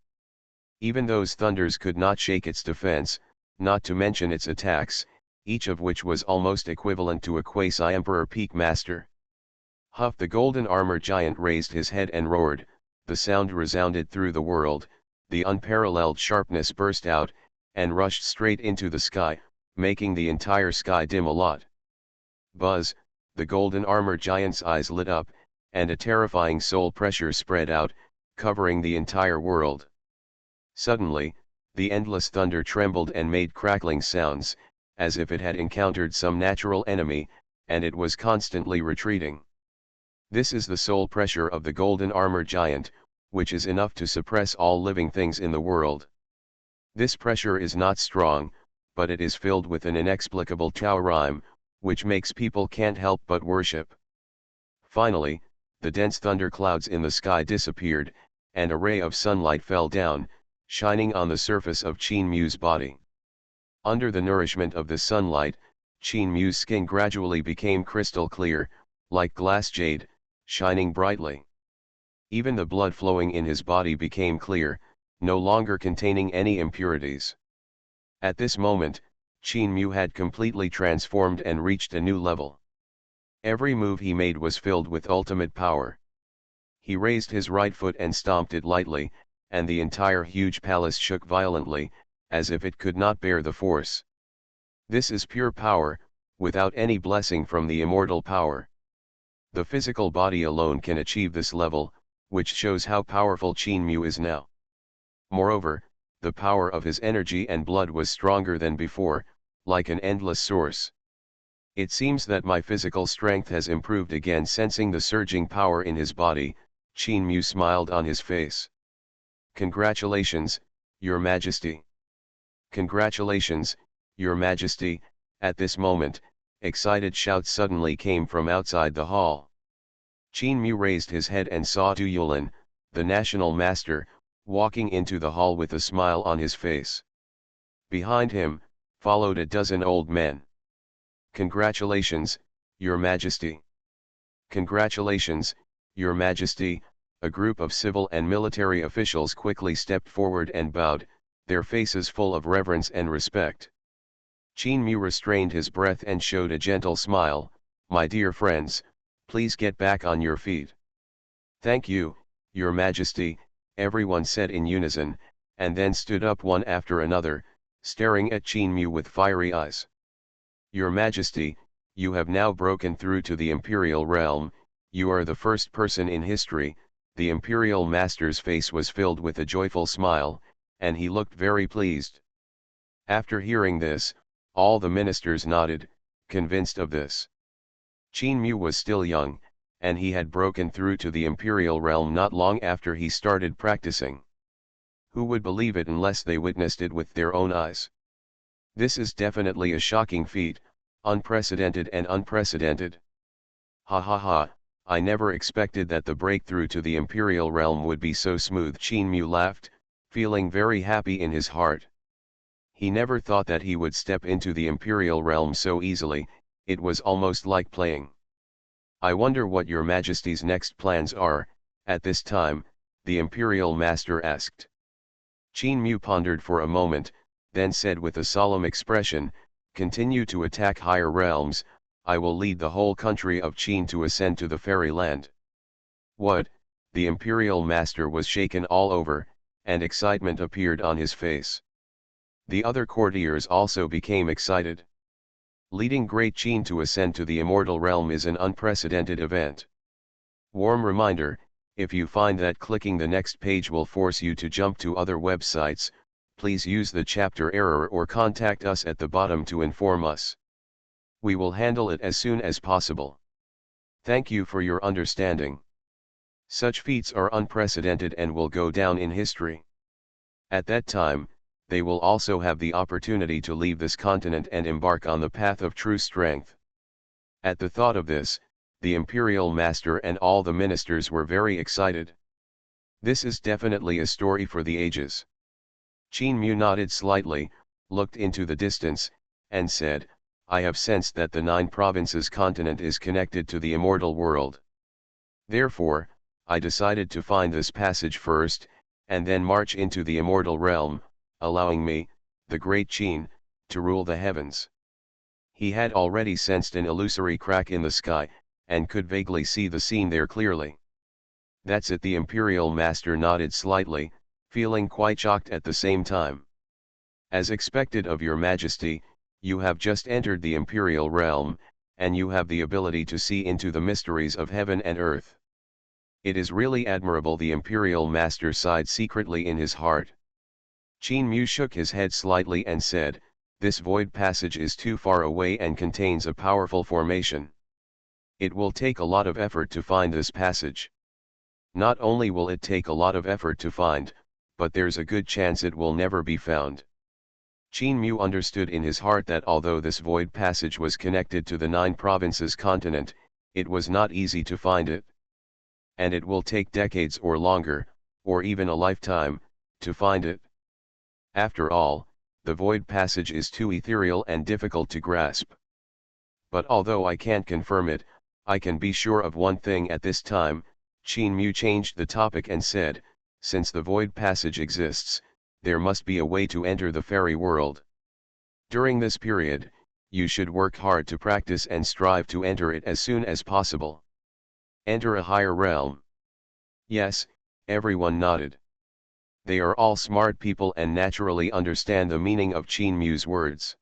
Even those thunders could not shake its defense, not to mention its attacks, each of which was almost equivalent to a quasi-emperor peak master. Huff! The golden armor giant raised his head and roared, the sound resounded through the world, the unparalleled sharpness burst out, and rushed straight into the sky, making the entire sky dim a lot. Buzz! The golden armor giant's eyes lit up, and a terrifying soul pressure spread out, covering the entire world. Suddenly, the endless thunder trembled and made crackling sounds, as if it had encountered some natural enemy, and it was constantly retreating. This is the soul pressure of the golden armor giant, which is enough to suppress all living things in the world. This pressure is not strong, but it is filled with an inexplicable Tao rhyme, which makes people can't help but worship. Finally, the dense thunder clouds in the sky disappeared, and a ray of sunlight fell down, shining on the surface of Qin Mu's body. Under the nourishment of the sunlight, Qin Mu's skin gradually became crystal clear, like glass jade, shining brightly. Even the blood flowing in his body became clear, no longer containing any impurities. At this moment, Qin Mu had completely transformed and reached a new level. Every move he made was filled with ultimate power. He raised his right foot and stomped it lightly, and the entire huge palace shook violently, as if it could not bear the force. This is pure power, without any blessing from the immortal power. The physical body alone can achieve this level, which shows how powerful Qin Mu is now. Moreover, the power of his energy and blood was stronger than before, like an endless source. It seems that my physical strength has improved again. Sensing the surging power in his body, Qin Mu smiled on his face. Congratulations, Your Majesty. Congratulations, Your Majesty. At this moment, excited shouts suddenly came from outside the hall. Qin Mu raised his head and saw Du Yulan, the national master, walking into the hall with a smile on his face. Behind him, followed a dozen old men. Congratulations, Your Majesty. Congratulations, Your Majesty. A group of civil and military officials quickly stepped forward and bowed, their faces full of reverence and respect. Qin Mu restrained his breath and showed a gentle smile. My dear friends, please get back on your feet. Thank you, Your Majesty, everyone said in unison, and then stood up one after another, staring at Qin Mu with fiery eyes. Your Majesty, you have now broken through to the Imperial realm. You are the first person in history. The Imperial Master's face was filled with a joyful smile, and he looked very pleased. After hearing this, all the ministers nodded, convinced of this. Qin Mu was still young, and he had broken through to the Imperial realm not long after he started practicing. Who would believe it unless they witnessed it with their own eyes? This is definitely a shocking feat, unprecedented and unprecedented. Ha ha ha, I never expected that the breakthrough to the Imperial realm would be so smooth. Qin Mu laughed, feeling very happy in his heart. He never thought that he would step into the Imperial realm so easily. It was almost like playing. I wonder what Your Majesty's next plans are. At this time, the Imperial Master asked. Qin Mu pondered for a moment, then said with a solemn expression, continue to attack higher realms. I will lead the whole country of Qin to ascend to the fairy land. What? The Imperial Master was shaken all over, and excitement appeared on his face. The other courtiers also became excited. Leading Great Qin to ascend to the immortal realm is an unprecedented event. Warm reminder, if you find that clicking the next page will force you to jump to other websites, please use the chapter error or contact us at the bottom to inform us. We will handle it as soon as possible. Thank you for your understanding. Such feats are unprecedented and will go down in history. At that time, they will also have the opportunity to leave this continent and embark on the path of true strength. At the thought of this, the Imperial Master and all the ministers were very excited. This is definitely a story for the ages. Qin Mu nodded slightly, looked into the distance, and said, I have sensed that the 9 provinces continent is connected to the immortal world. Therefore, I decided to find this passage first, and then march into the immortal realm, allowing me, the Great Qin, to rule the heavens. He had already sensed an illusory crack in the sky, and could vaguely see the scene there clearly. That's it. The Imperial Master nodded slightly, feeling quite shocked at the same time. As expected of Your Majesty, you have just entered the Imperial realm, and you have the ability to see into the mysteries of heaven and earth. It is really admirable. The Imperial Master sighed secretly in his heart. Qin Mu shook his head slightly and said, this void passage is too far away and contains a powerful formation. It will take a lot of effort to find this passage. Not only will it take a lot of effort to find, but there's a good chance it will never be found. Qin Mu understood in his heart that although this void passage was connected to the 9 provinces continent, it was not easy to find it. And it will take decades or longer, or even a lifetime, to find it. After all, the void passage is too ethereal and difficult to grasp. But although I can't confirm it, I can be sure of one thing at this time. Qin Mu changed the topic and said, since the void passage exists, there must be a way to enter the fairy world. During this period, you should work hard to practice and strive to enter it as soon as possible. Enter a higher realm. Yes, everyone nodded. They are all smart people and naturally understand the meaning of Qin Mu's words.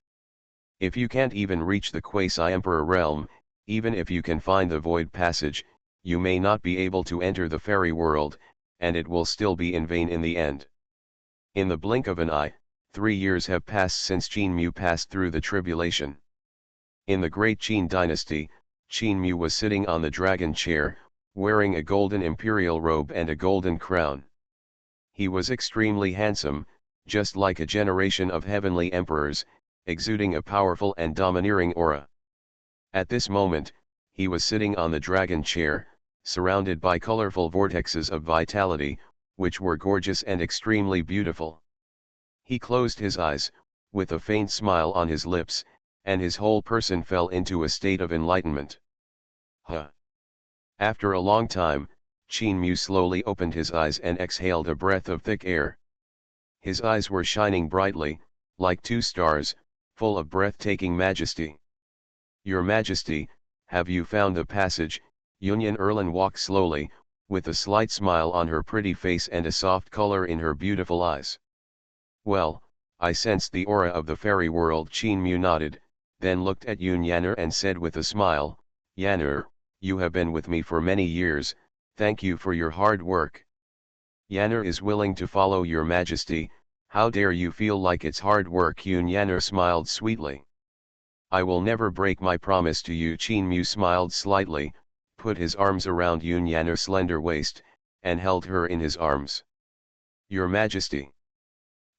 If you can't even reach the quasi-emperor realm, even if you can find the void passage, you may not be able to enter the fairy world, and it will still be in vain in the end. In the blink of an eye, 3 years have passed since Qin Mu passed through the tribulation. In the Great Qin dynasty, Qin Mu was sitting on the dragon chair, wearing a golden imperial robe and a golden crown. He was extremely handsome, just like a generation of heavenly emperors, exuding a powerful and domineering aura. At this moment, he was sitting on the dragon chair, surrounded by colorful vortexes of vitality, which were gorgeous and extremely beautiful. He closed his eyes, with a faint smile on his lips, and his whole person fell into a state of enlightenment. After a long time, Qin Mu slowly opened his eyes and exhaled a breath of thick air. His eyes were shining brightly, like 2 stars, full of breathtaking majesty. Your Majesty, have you found the passage? Yunyan Erlin walked slowly, with a slight smile on her pretty face and a soft color in her beautiful eyes. Well, I sensed the aura of the fairy world. Qin Mu nodded, then looked at Yun Yanner and said with a smile, Yanner, you have been with me for many years, thank you for your hard work. Yanner is willing to follow your Majesty, how dare you feel like it's hard work? Yun Yanner smiled sweetly. I will never break my promise to you. Qin Mu smiled slightly, put his arms around Yun Yanner's slender waist, and held her in his arms. Your Majesty.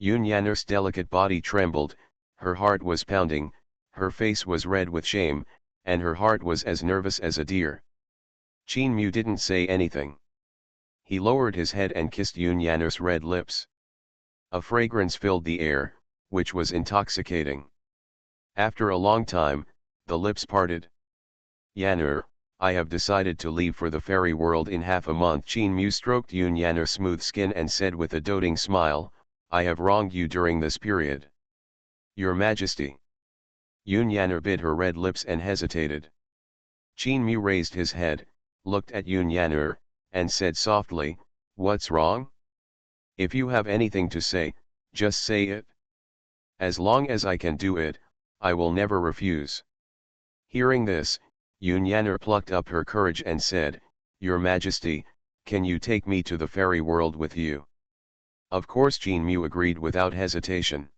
Yun Yanner's delicate body trembled, her heart was pounding, her face was red with shame, and her heart was as nervous as a deer. Qin Mu didn't say anything. He lowered his head and kissed Yun Yanner's red lips. A fragrance filled the air, which was intoxicating. After a long time, the lips parted. Yanner, I have decided to leave for the fairy world in half a month. Qin Mu stroked Yun Yanner's smooth skin and said with a doting smile, I have wronged you during this period. Your Majesty. Yun Yanner bit her red lips and hesitated. Qin Mu raised his head, looked at Yun Yanner, and said softly, what's wrong? If you have anything to say, just say it. As long as I can do it, I will never refuse. Hearing this, Yun Yanner plucked up her courage and said, Your Majesty, can you take me to the fairy world with you? Of course. Qin Mu agreed without hesitation.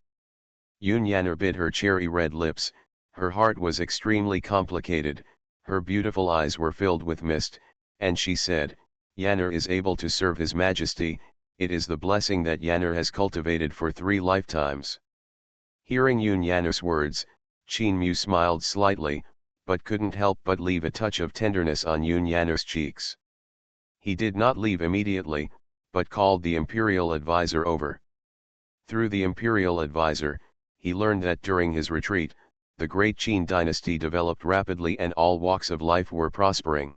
Yun Yanner bit her cherry red lips, her heart was extremely complicated, her beautiful eyes were filled with mist, and she said, Yanner is able to serve His Majesty, it is the blessing that Yanner has cultivated for 3 lifetimes. Hearing Yun Yanner's words, Qin Mu smiled slightly, but couldn't help but leave a touch of tenderness on Yun Yanner's cheeks. He did not leave immediately, but called the imperial advisor over. Through the imperial advisor, he learned that during his retreat, the great Qin dynasty developed rapidly and all walks of life were prospering.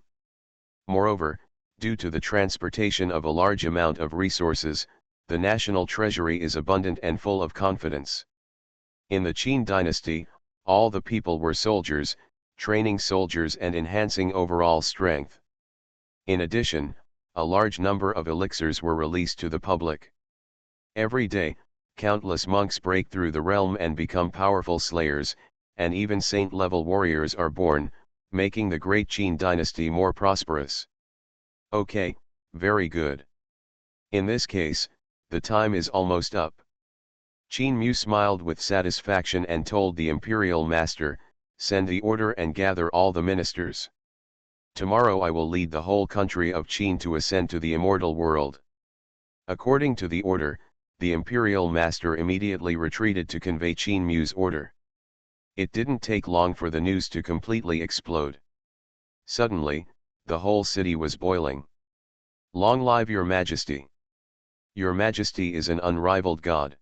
Moreover, due to the transportation of a large amount of resources, the national treasury is abundant and full of confidence. In the Qin dynasty, all the people were soldiers, training soldiers and enhancing overall strength. In addition, a large number of elixirs were released to the public. Every day, countless monks break through the realm and become powerful slayers, and even saint-level warriors are born, making the great Qin dynasty more prosperous. Okay, very good. In this case, the time is almost up. Qin Mu smiled with satisfaction and told the imperial master, send the order and gather all the ministers. Tomorrow I will lead the whole country of Qin to ascend to the immortal world. According to the order, the imperial master immediately retreated to convey Qin Mu's order. It didn't take long for the news to completely explode. Suddenly, the whole city was boiling. Long live Your Majesty! Your Majesty is an unrivaled god.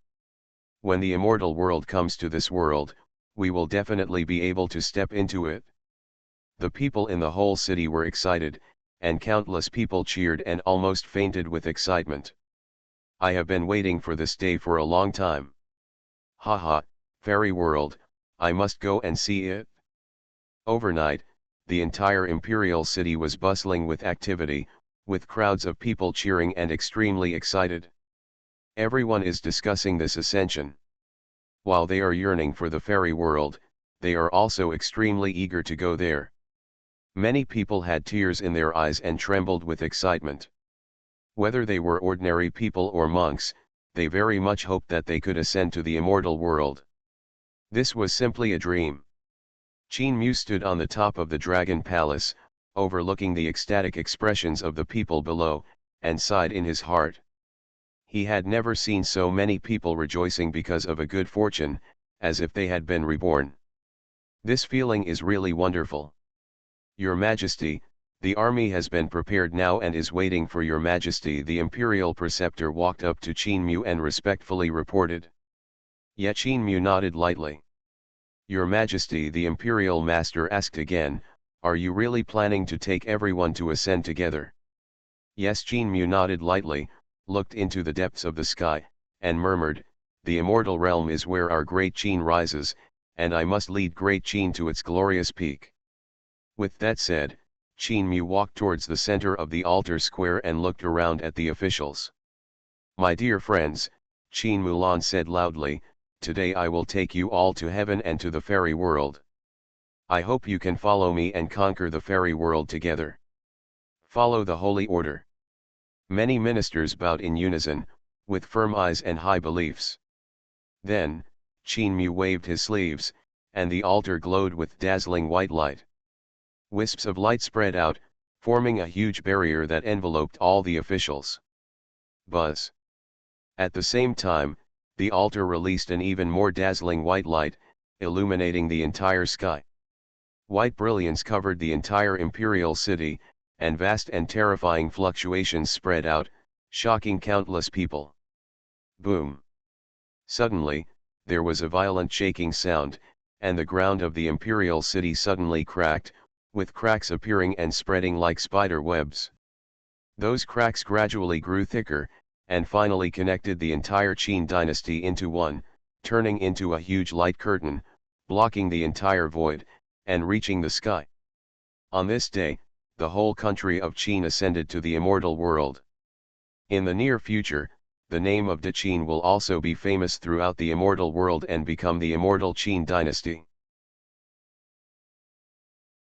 When the immortal world comes to this world, we will definitely be able to step into it. The people in the whole city were excited, and countless people cheered and almost fainted with excitement. I have been waiting for this day for a long time. Haha, fairy world, I must go and see it. Overnight, the entire imperial city was bustling with activity, with crowds of people cheering and extremely excited. Everyone is discussing this ascension. While they are yearning for the fairy world, they are also extremely eager to go there. Many people had tears in their eyes and trembled with excitement. Whether they were ordinary people or monks, they very much hoped that they could ascend to the immortal world. This was simply a dream. Qin Mu stood on the top of the Dragon Palace, overlooking the ecstatic expressions of the people below, and sighed in his heart. He had never seen so many people rejoicing because of a good fortune, as if they had been reborn. This feeling is really wonderful. Your Majesty, the army has been prepared now and is waiting for Your Majesty. The imperial preceptor walked up to Qin Mu and respectfully reported. Yet Qin Mu nodded lightly. Your Majesty, the imperial master asked again, are you really planning to take everyone to ascend together? Yes. Qin Mu nodded lightly, looked into the depths of the sky, and murmured, the immortal realm is where our great Qin rises, and I must lead Great Qin to its glorious peak. With that said, Qin Mu walked towards the center of the altar square and looked around at the officials. My dear friends, Qin Mulan said loudly, today I will take you all to heaven and to the fairy world. I hope you can follow me and conquer the fairy world together. Follow the holy order. Many ministers bowed in unison, with firm eyes and high beliefs. Then, Qin Mu waved his sleeves, and the altar glowed with dazzling white light. Wisps of light spread out, forming a huge barrier that enveloped all the officials. Buzz. At the same time, the altar released an even more dazzling white light, illuminating the entire sky. White brilliance covered the entire imperial city, and vast and terrifying fluctuations spread out, shocking countless people. Boom! Suddenly, there was a violent shaking sound, and the ground of the imperial city suddenly cracked, with cracks appearing and spreading like spider webs. Those cracks gradually grew thicker, and finally connected the entire Qin dynasty into one, turning into a huge light curtain, blocking the entire void, and reaching the sky. On this day, the whole country of Qin ascended to the immortal world. In the near future, the name of De Qin will also be famous throughout the immortal world and become the immortal Qin dynasty.